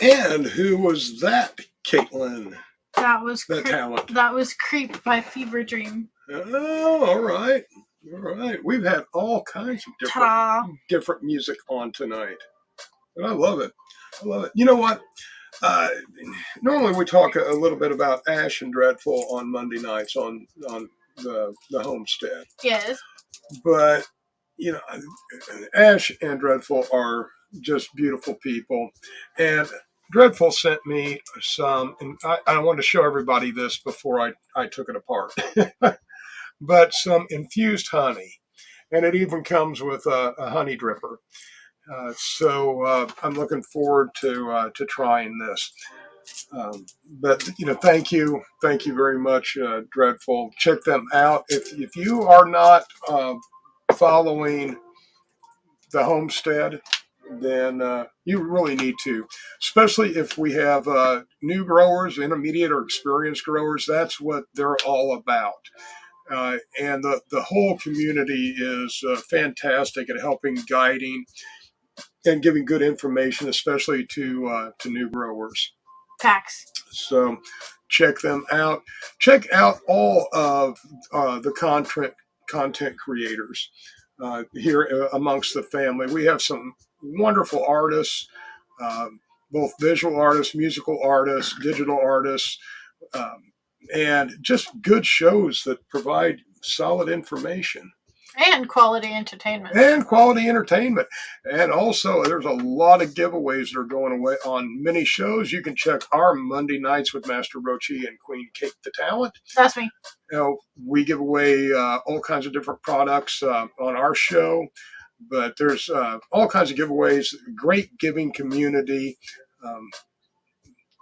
And who was that, Caitlin? That was The talent. That was Creep by Fever Dream. Oh, all right. All right. We've had all kinds of different music on tonight. And I love it. I love it. You know what? Normally we talk a little bit about Ash and Dreadful on Monday nights on the homestead. Yes. But, you know, Ash and Dreadful are just beautiful people. And Dreadful sent me some, and I wanted to show everybody this before I took it apart, but some infused honey. And it even comes with a honey dripper. So I'm looking forward to trying this. But thank you very much, Dreadful. Check them out if you are not following the homestead, then you really need to, especially if we have new growers, intermediate or experienced growers. That's what they're all about. And the whole community is fantastic at helping, guiding, and giving good information, especially to new growers. Facts. So check them out. Check out all of the content creators here amongst the family. We have some wonderful artists, both visual artists, musical artists, digital artists, and just good shows that provide solid information. And quality entertainment. And quality entertainment. And also, there's a lot of giveaways that are going away on many shows. You can check our Monday nights with Master Roachee and Queen Kate the Talent. That's me. We give away all kinds of different products on our show. But there's all kinds of giveaways. Great giving community.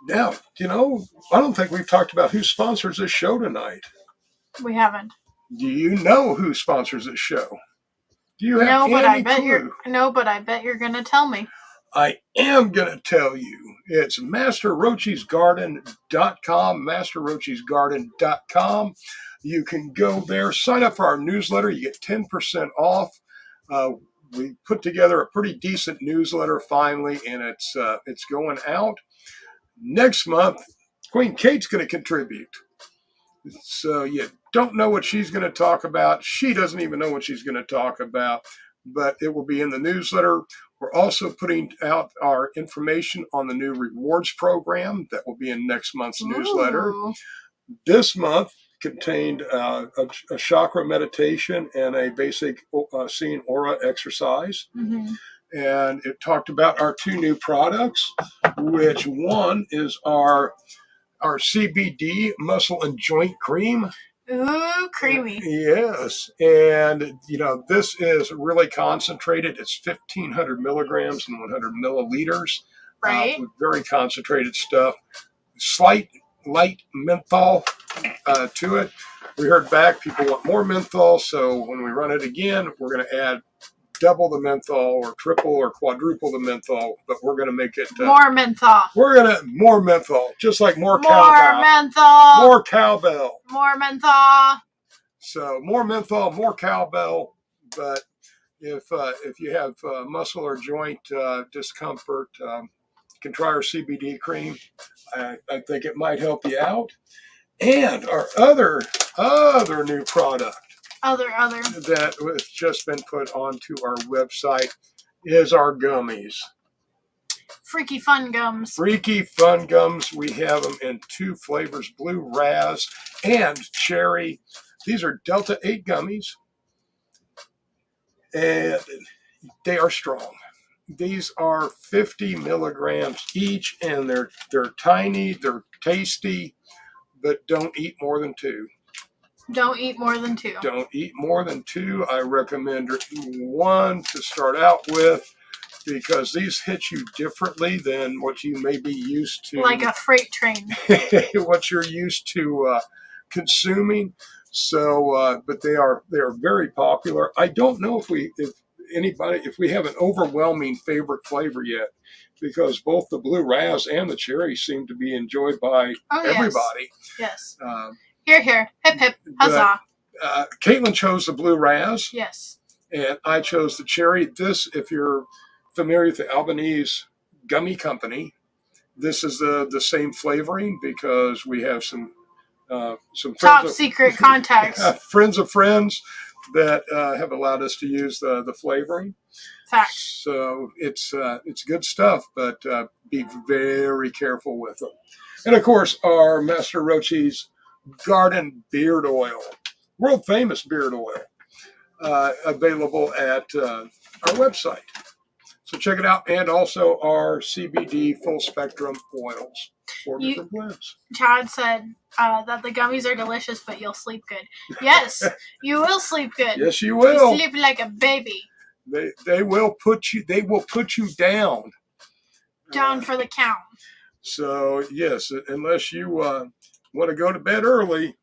Now, I don't think we've talked about who sponsors this show tonight. We haven't. Do you know who sponsors this show? Do you have any clue? But I bet you're going to tell me. I am going to tell you. It's MasterRoachee'sGarden.com, MasterRoachee'sGarden.com. You can go there, sign up for our newsletter. You get 10% off. We put together a pretty decent newsletter finally, and it's going out. Next month, Queen Kate's going to contribute. So you don't know what she's going to talk about. She doesn't even know what she's going to talk about, but it will be in the newsletter. We're also putting out our information on the new rewards program that will be in next month's newsletter. This month contained a chakra meditation and a basic seeing aura exercise. Mm-hmm. And it talked about our two new products, which one is our CBD muscle and joint cream. Ooh, creamy. Yes. And, this is really concentrated. It's 1,500 milligrams and 100 milliliters. Right. With very concentrated stuff. Slight, light menthol to it. We heard back people want more menthol. So when we run it again, we're going to add double the menthol or triple or quadruple the menthol, but we're going to make it more menthol. More menthol, just like more cowbell. More menthol. More cowbell. More menthol. So more menthol, more cowbell. But if you have muscle or joint discomfort, you can try our CBD cream. I think it might help you out. And our other new product. That has just been put onto our website is our gummies. Freaky Fun Gums. Freaky Fun Gums. We have them in 2 flavors, blue raz and cherry. These are Delta 8 gummies. And they are strong. These are 50 milligrams each, and they're tiny, they're tasty, but don't eat more than 2. Don't eat more than 2. Don't eat more than 2. I recommend 1 to start out with because these hit you differently than what you may be used to. Like a freight train. What you're used to consuming. So, but they are very popular. I don't know if we have an overwhelming favorite flavor yet, because both the blue raz and the cherry seem to be enjoyed by everybody. Yes. Hear, hear, hip, hip, huzzah. Caitlin chose the blue raz. Yes. And I chose the cherry. This, if you're familiar with the Albanese Gummy Company, this is the same flavoring because we have some top secret contacts. Friends of friends that have allowed us to use the flavoring. Fact. So it's good stuff, but be very careful with them. And of course, our Master Roachee's Garden Beard Oil, world famous beard oil, available at our website. So check it out, and also our CBD full spectrum oils, 4 different blends. Chad said that the gummies are delicious, but you'll sleep good. Yes, you will sleep good. Yes, you will. You sleep like a baby. They will put you down. Down for the count. So yes, unless you want to go to bed early,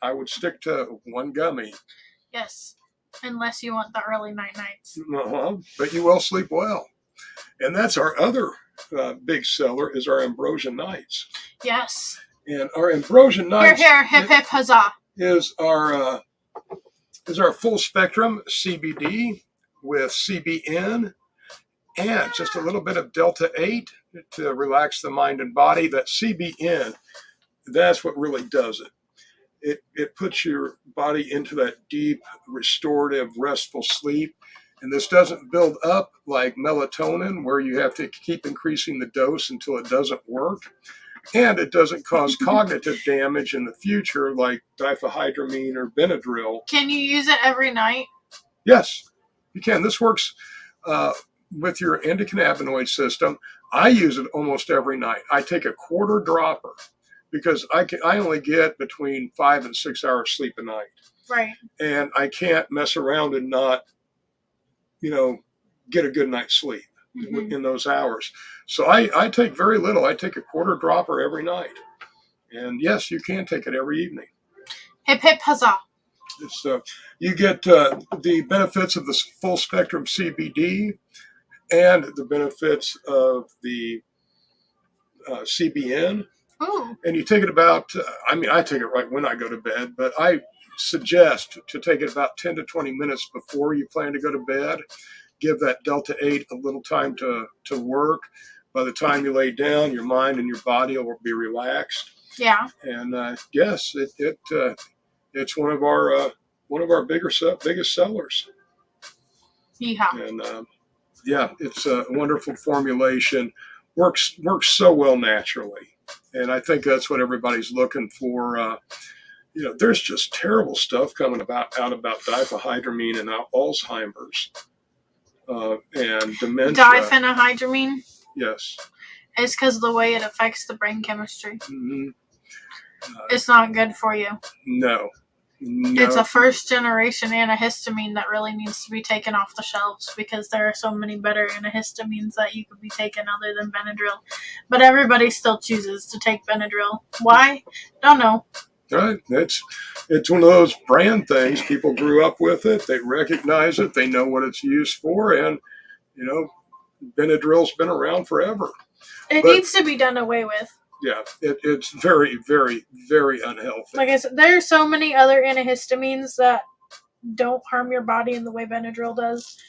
I would stick to 1 gummy. Yes, unless you want the early nights. But you will sleep well. And that's our other big seller is our Ambrosia Nights. Yes. And our Ambrosia Nights. Hear, hear, hip, hip, huzzah. Is our full spectrum CBD with CBN and just a little bit of Delta 8 to relax the mind and body. That CBN, that's what really does it. It puts your body into that deep, restorative, restful sleep. And this doesn't build up like melatonin, where you have to keep increasing the dose until it doesn't work. and it doesn't cause cognitive damage in the future like diphenhydramine or Benadryl. Can you use it every night? Yes, you can. This works with your endocannabinoid system. I use it almost every night. I take a quarter dropper because I only get between 5 and 6 hours sleep a night. Right. And I can't mess around and not, get a good night's sleep in those hours. So I take very little. I take a quarter dropper every night. And yes, you can take it every evening. Hip hip huzzah. You get the benefits of the full spectrum CBD and the benefits of the CBN. Ooh. And you take it about, I take it right when I go to bed, but I suggest to take it about 10 to 20 minutes before you plan to go to bed. Give that Delta 8 a little time to work. By the time you lay down, your mind and your body will be relaxed. Yeah. And yes, it's one of our biggest sellers. Yeehaw. And yeah, it's a wonderful formulation. Works so well naturally, and I think that's what everybody's looking for. There's just terrible stuff coming out about diphenhydramine and Alzheimer's and dementia. Diphenhydramine? Yes. It's because of the way it affects the brain chemistry. Mm-hmm. It's not good for you. No. It's a first generation antihistamine that really needs to be taken off the shelves because there are so many better antihistamines that you could be taking other than Benadryl. But everybody still chooses to take Benadryl. Why? Don't know. Right. It's one of those brand things. People grew up with it. They recognize it. They know what it's used for. And, Benadryl's been around forever. It needs to be done away with. Yeah, it's very, very, very unhealthy. Like I said, there are so many other antihistamines that don't harm your body in the way Benadryl does.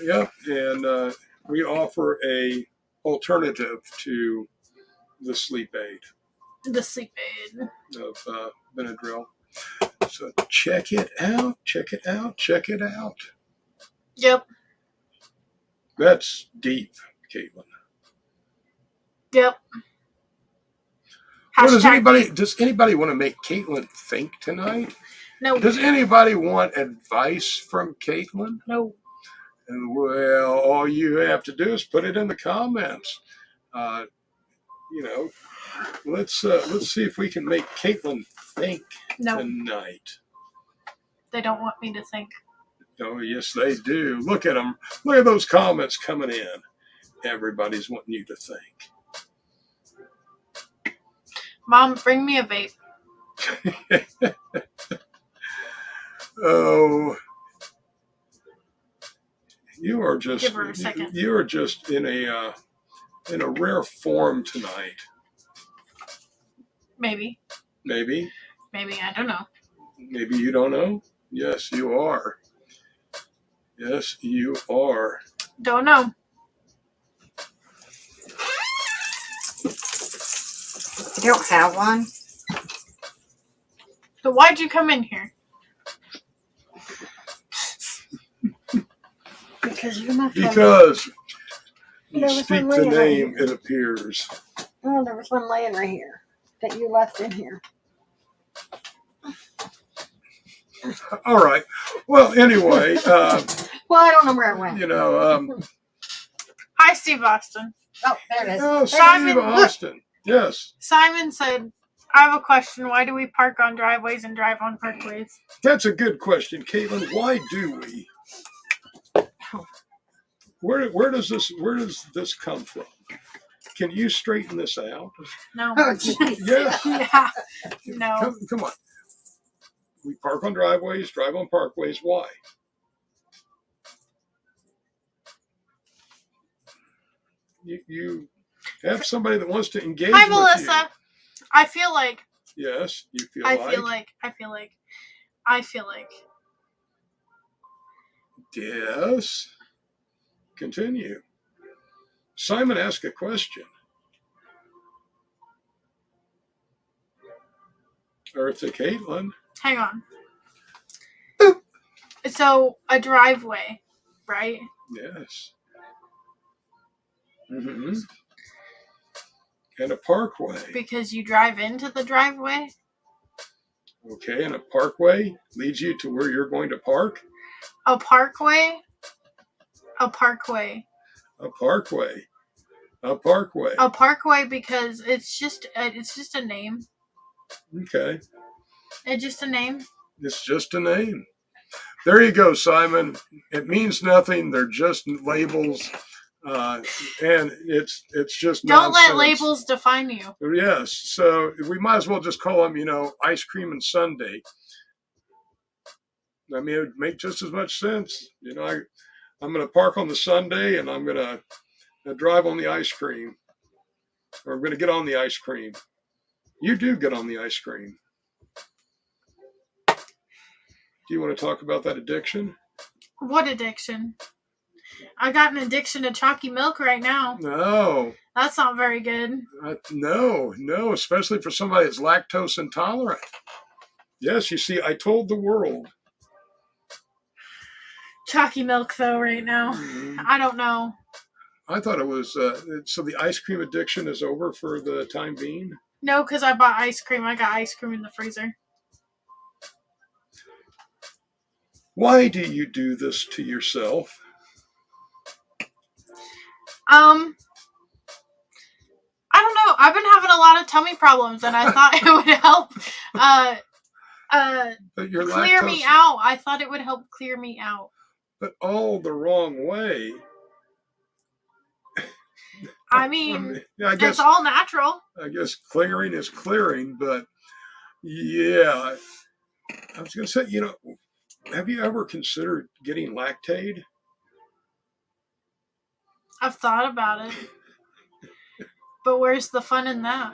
Yeah, and we offer a alternative to the sleep aid. The sleep aid. Of Benadryl. So check it out, check it out, check it out. Yep. That's deep, Caitlin. Yep. Does anybody want to make Caitlin think tonight? No. Does anybody want advice from Caitlin? No. And well, all you have to do is put it in the comments. Let's see if we can make Caitlin think tonight. They don't want me to think. Oh, yes, they do. Look at them. Look at those comments coming in. Everybody's wanting you to think. Mom, bring me a vape. Oh, you are just. Give her a second. You are just in a rare form tonight. Maybe. Maybe. Maybe, I don't know. Maybe you don't know. Yes, you are. Yes, you are. Don't know. You don't have one? So why'd you come in here? Because you're not. Because you There was speak one the laying right name, here. it appears. Oh, there was one laying right here that you left in here. All right. Well, anyway, Well, I don't know where it went. Hi, Steve Austin. Oh, there it is. Oh, Simon, Steve look. Austin. Yes. Simon said, I have a question. Why do we park on driveways and drive on parkways? That's a good question, Caitlin. Why do we? Where does this come from? Can you straighten this out? No. Oh, geez. Yes. Yeah. No. Come on. We park on driveways, drive on parkways. Why? You have somebody that wants to engage Hi, with Melissa. you. I feel like. Yes, you feel I feel like. Yes. Continue. Simon asked a question. Eartha Caitlin. Hang on. So, a driveway, right? Yes. Mm-hmm. And a parkway. Because you drive into the driveway. Okay, and a parkway leads you to where you're going to park? A parkway. A parkway. A parkway. A parkway. A parkway because it's just a name. Okay. It's just a name. It's just a name. There you go, Simon. It means nothing. They're just labels. And it's just Don't nonsense. let labels define you. Yes, so we might as well just call them, ice cream and sundae. I mean, it would make just as much sense. I'm going to park on the sundae and I'm going to drive on the ice cream. Or I'm going to get on the ice cream. You do get on the ice cream. Do you want to talk about that addiction? What addiction? I got an addiction to chalky milk right now. No. That's not very good. No, especially for somebody that's lactose intolerant. Yes, you see, I told the world. Chalky milk, though, right now. I don't know. I thought it was, so the ice cream addiction is over for the time being? No, because I bought ice cream. I got ice cream in the freezer. Why do you do this to yourself? I don't know. I've been having a lot of tummy problems, and I thought it would help clear me out. I thought it would help clear me out. But all the wrong way. I mean, I guess, it's all natural. I guess clearing is clearing, but yeah. I was going to say, have you ever considered getting Lactaid? I've thought about it. But where's the fun in that?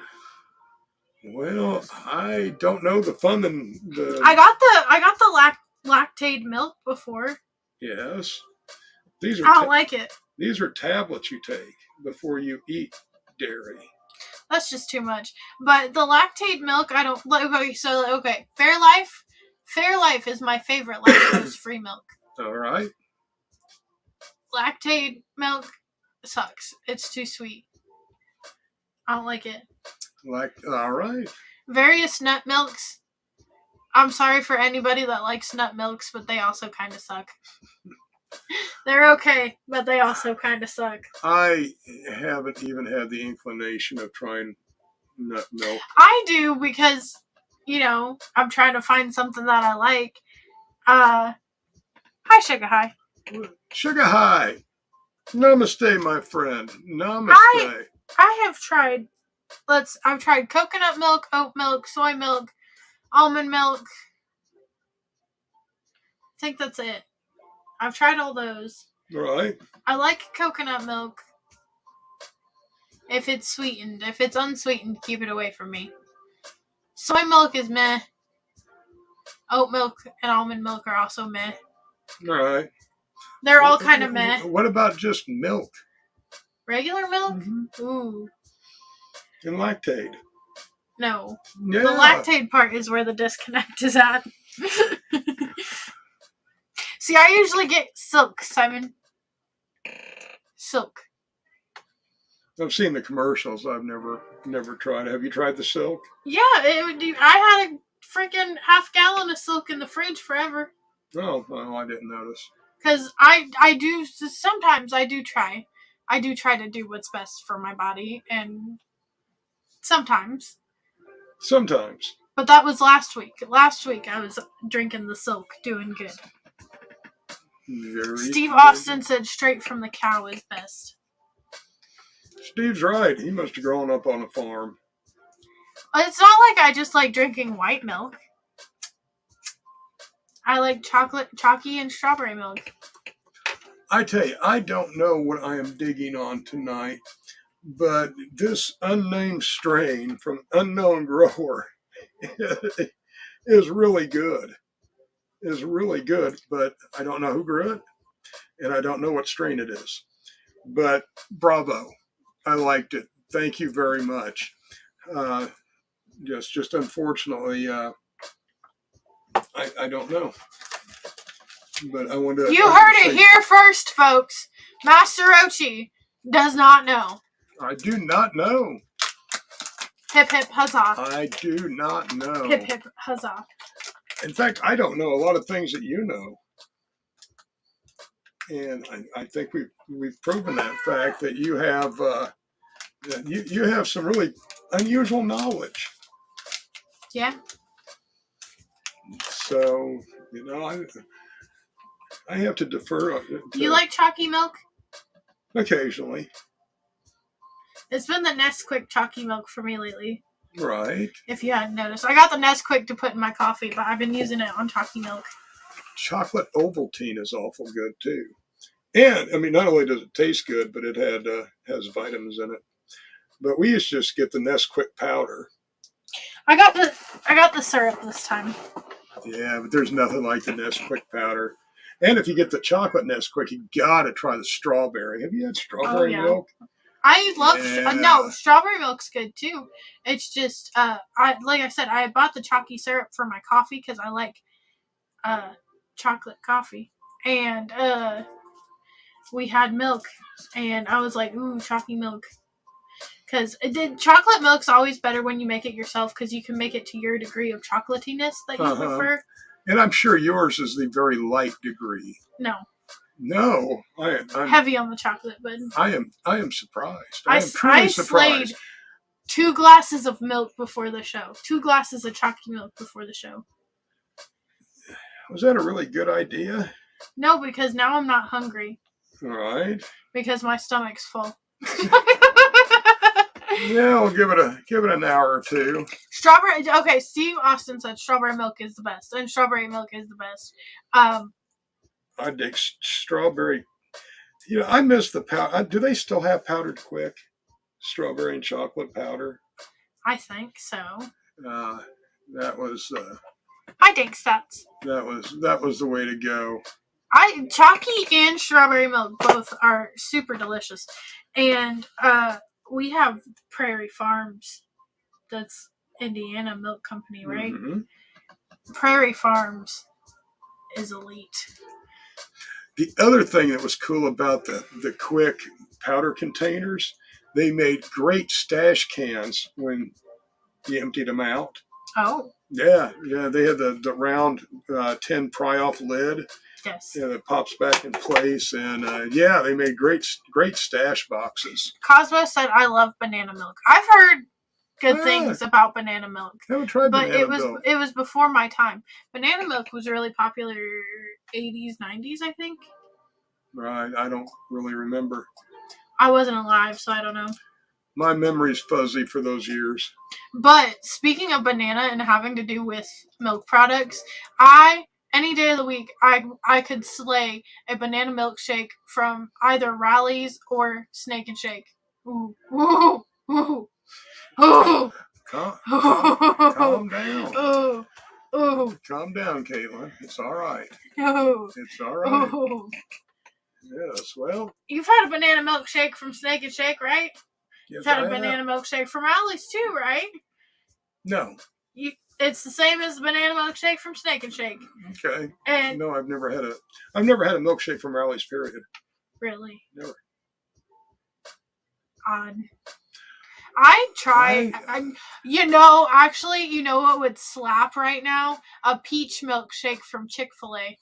Well, I don't know the fun in the... I got the Lactaid milk before. Yes. I don't like it. These are tablets you take before you eat dairy. That's just too much. But the Lactaid milk, I don't like. Okay, Fairlife is my favorite lactose-free milk. All right. Lactaid milk sucks. It's too sweet. I don't like it. All right. Various nut milks. I'm sorry for anybody that likes nut milks, but they also kind of suck. They're okay, but they also kind of suck. I haven't even had the inclination of trying nut milk. I do because, I'm trying to find something that I like. Hi, Sugar High. Sugar High. Namaste, my friend. Namaste. I have tried. I've tried coconut milk, oat milk, soy milk, almond milk. I think that's it. I've tried all those. Right. I like coconut milk. If it's sweetened. If it's unsweetened, keep it away from me. Soy milk is meh. Oat milk and almond milk are also meh. All right. They're all kind of meh. What about just milk? Regular milk? Mm-hmm. Ooh. And Lactaid? No. Yeah. The Lactaid part is where the disconnect is at. See, I usually get silk, Simon. Silk. I've seen the commercials. I've never tried. Have you tried the silk? Yeah, I had a freaking half gallon of silk in the fridge forever. Oh, well, I didn't notice. Because I do, sometimes I do try. I do try to do what's best for my body, and sometimes. Sometimes. But that was last week. Last week I was drinking the silk, doing good. Steve Austin said straight from the cow is best. Steve's right. He must have grown up on a farm. It's not like I just like drinking white milk. I like chalky and strawberry milk. I tell you, I don't know what I am digging on tonight, but this unnamed strain from unknown grower is really good. Is really good, but I don't know who grew it, and I don't know what strain it is. But bravo. I liked it. Thank you very much. Just unfortunately, I don't know. But I wanted to. You heard it here first, folks. Master Roachee does not know. I do not know. Hip hip huzzah. I do not know. Hip hip huzzah. In fact, I don't know a lot of things that you know. And I think we've proven that fact that you have you have some really unusual knowledge. Yeah. So I have to defer. Do you like chalky milk? Occasionally, It's been the Nesquik chalky milk for me lately. right? If you hadn't noticed, I got the Nesquik to put in my coffee, but I've been using it on chalky milk. Chocolate Ovaltine is awful good too. And I mean, not only does it taste good, but it has vitamins in it. But we used to just get the Nesquik powder. I got the syrup this time. Yeah, but there's nothing like the Nesquik powder. And if you get the chocolate Nesquik, you gotta try the strawberry. Have you had strawberry milk? I love strawberry milk's good too. It's just like I said, I bought the chalky syrup for my coffee because I like chocolate coffee, and we had milk, and I was like, ooh, chalky milk. Because chocolate milk's always better when you make it yourself because you can make it to your degree of chocolatiness that you prefer. And I'm sure yours is the very light degree. No, I'm heavy on the chocolate, but I am surprised. I am truly surprised. Slayed 2 glasses of milk before the show. 2 glasses of chalky milk before the show. Was that a really good idea? No, because now I'm not hungry. All right. Because my stomach's full. Yeah, we'll give it an hour or two. Strawberry. Okay, Steve Austin said strawberry milk is the best, and strawberry milk is the best. I dig strawberry. I miss the powder. Do they still have powdered quick strawberry and chocolate powder? I think so. That was. I think that's. That was the way to go. Chalky and strawberry milk both are super delicious, and we have Prairie Farms. That's Indiana Milk Company, right? Mm-hmm. Prairie Farms is elite. The other thing that was cool about the quick powder containers, they made great stash cans when you emptied them out. Oh. Yeah, they had the round tin pry-off lid. Yes. Yeah, that pops back in place, and they made great stash boxes. Cosmo said, "I love banana milk." I've heard good things about banana milk. I haven't tried banana milk. But it was before my time. Banana milk was really popular 80s, 90s, I think. Right, I don't really remember. I wasn't alive, so I don't know. My memory's fuzzy for those years. But speaking of banana and having to do with milk products, any day of the week, I could slay a banana milkshake from either Rally's or Snake and Shake. Ooh, ooh, ooh, ooh. Calm down. Ooh, ooh. Calm down, Caitlin. It's all right. Ooh. It's all right. Ooh. Yes, well. You've had a banana milkshake from Snake and Shake, right? Yes, You've had a banana milkshake from Rally's too, right? No. It's the same as the banana milkshake from Snake and Shake. Okay. And no, I've never had a milkshake from Rally's, period. Really? Never. Odd. I tried. Actually, you know what would slap right now? A peach milkshake from Chick-fil-A.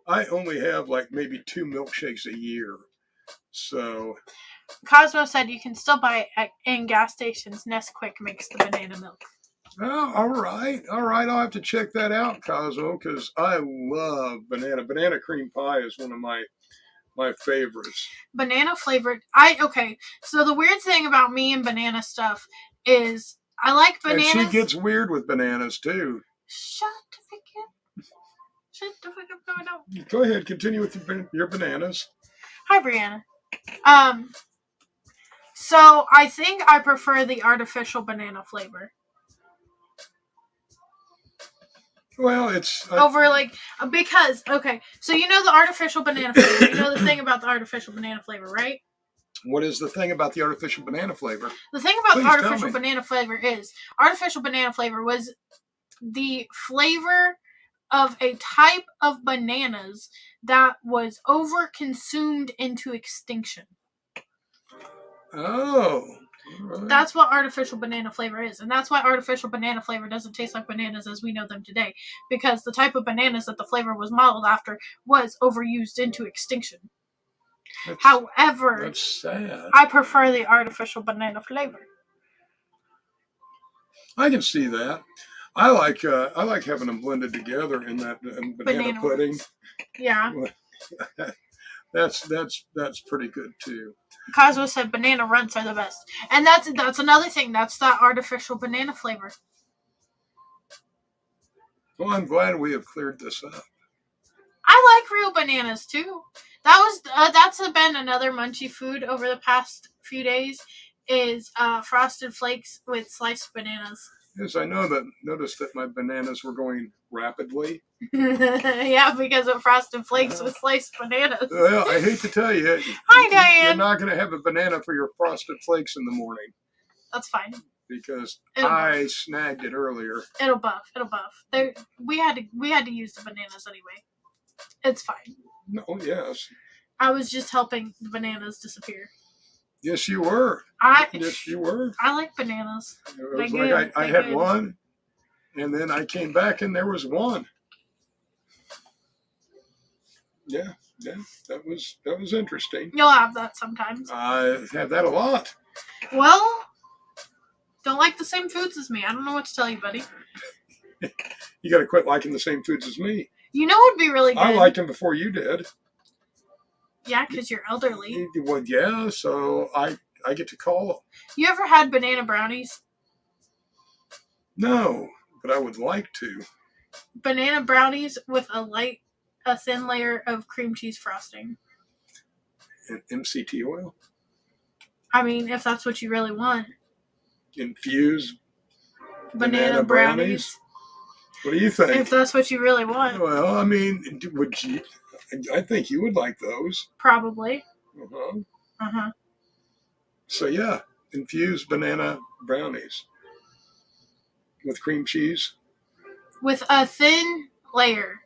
I only have like maybe 2 milkshakes a year. So. Cosmo said you can still buy it in gas stations. Nesquik makes the banana milk. Oh, all right. I'll have to check that out, Cosmo, because I love banana. Banana cream pie is one of my favorites. Banana flavored. So the weird thing about me and banana stuff is I like bananas. And she gets weird with bananas too. Shut the fuck up. No, I don't. Go ahead. Continue with your bananas. Hi, Brianna. So I think I prefer the artificial banana flavor. Well, it's because so you know the artificial banana flavor. You know the thing about the artificial banana flavor, right? What is the thing about the artificial banana flavor? The thing about the artificial banana flavor is artificial banana flavor was the flavor of a type of bananas that was over consumed into extinction. Oh. All right. That's what artificial banana flavor is. And that's why artificial banana flavor doesn't taste like bananas as we know them today. Because the type of bananas that the flavor was modeled after was overused into extinction. However, that's sad. I prefer the artificial banana flavor. I can see that. I like having them blended together in that banana pudding. Ones. Yeah. That's pretty good too. Cosmo said banana runts are the best. And that's another thing. That's that artificial banana flavor. Well, I'm glad we have cleared this up. I like real bananas too. That's been another munchy food over the past few days is frosted flakes with sliced bananas. Yes, I noticed that my bananas were going rapidly. Yeah, because of frosted flakes with sliced bananas. Well, I hate to tell you. Hi, Diane. You're not going to have a banana for your frosted flakes in the morning. That's fine. Because It'll I buff. snagged it earlier. It'll buff. We had to use the bananas anyway. It's fine. No, yes. I was just helping the bananas disappear. Yes, you were. Yes, you were. I like bananas. It was like I had one, and then I came back and there was one. Yeah, that was interesting. You'll have that sometimes. I have that a lot. Well, don't like the same foods as me. I don't know what to tell you, buddy. You got to quit liking the same foods as me. You know what would be really good? I liked them before you did. Yeah, because you're elderly. Well, yeah, so I get to call them. You ever had banana brownies? No, but I would like to. Banana brownies with a thin layer of cream cheese frosting. And MCT oil? I mean, if that's what you really want. Infused Banana brownies. What do you think? If that's what you really want. Well, I mean, would you? I think you would like those. Probably. Uh-huh. Uh-huh. So, yeah, infused banana brownies with cream cheese. With a thin layer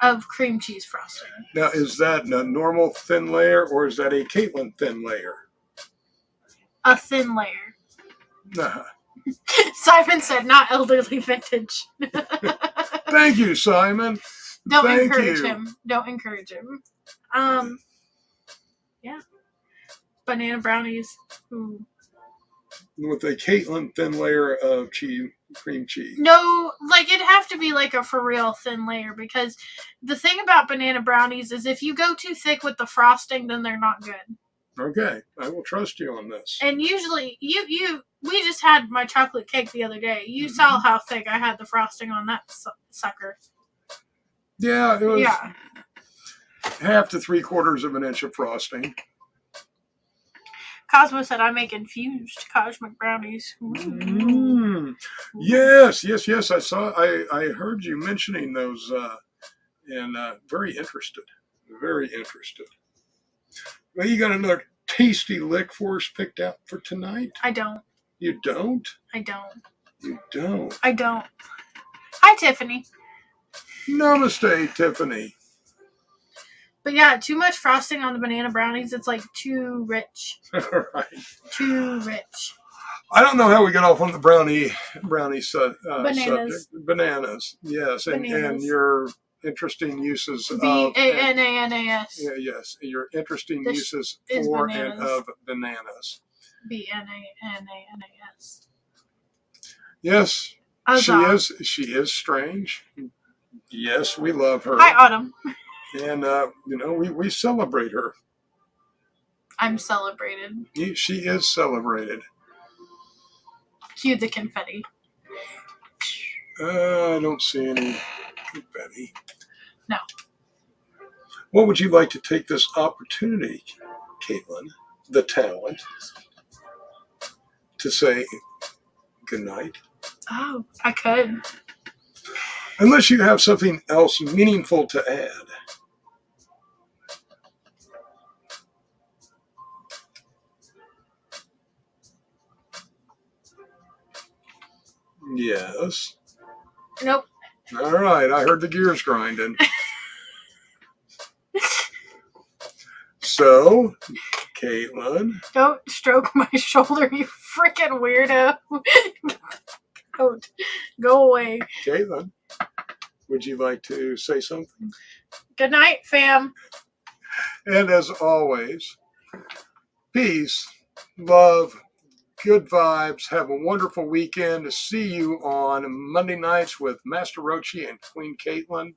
of cream cheese frosting. Now, is that a normal thin layer or is that a Caitlin thin layer? A thin layer. Nah. Simon said, not elderly vintage. Thank you, Simon. Don't Thank encourage you. him. Don't encourage him. Yeah. Banana brownies. Ooh. With a Caitlin thin layer of cream cheese. No, like it'd have to be like a for real thin layer because the thing about banana brownies is if you go too thick with the frosting, then they're not good. Okay, I will trust you on this. And usually, we just had my chocolate cake the other day. You saw how thick I had the frosting on that sucker. Yeah, it was Yeah. 1/2 to 3/4 of an inch of frosting. Cosmo said I make infused cosmic brownies. Yes. I saw. I heard you mentioning those, and very interested. Very interested. Well, you got another tasty lick for us picked out for tonight? I don't. You don't? I don't. You don't. I don't. Hi, Tiffany. Namaste, Tiffany. But yeah, too much frosting on the banana brownies. It's like too rich. All right. Too rich. I don't know how we got off on the brownie Bananas. subject. Bananas, yes, and your interesting uses of BANANAS. yes, your interesting This uses is for bananas. and of bananas. BANANAS. Yes, Huzzah. she is strange. Yes, we love her. Hi, Autumn. And we celebrate her. I'm celebrated. She is celebrated. Cue the confetti. I don't see any confetti. No. What would you like to take this opportunity, Caitlin, the talent, to say goodnight? Oh, I could. Unless you have something else meaningful to add. Yes. Nope. All right, I heard the gears grinding. So, Caitlin. Don't stroke my shoulder, you freaking weirdo. Don't. Go away. Caitlin, would you like to say something? Good night, fam. And as always, peace, love, good vibes. Have a wonderful weekend. To see you on Monday nights with Master Roachee and Queen Caitlin.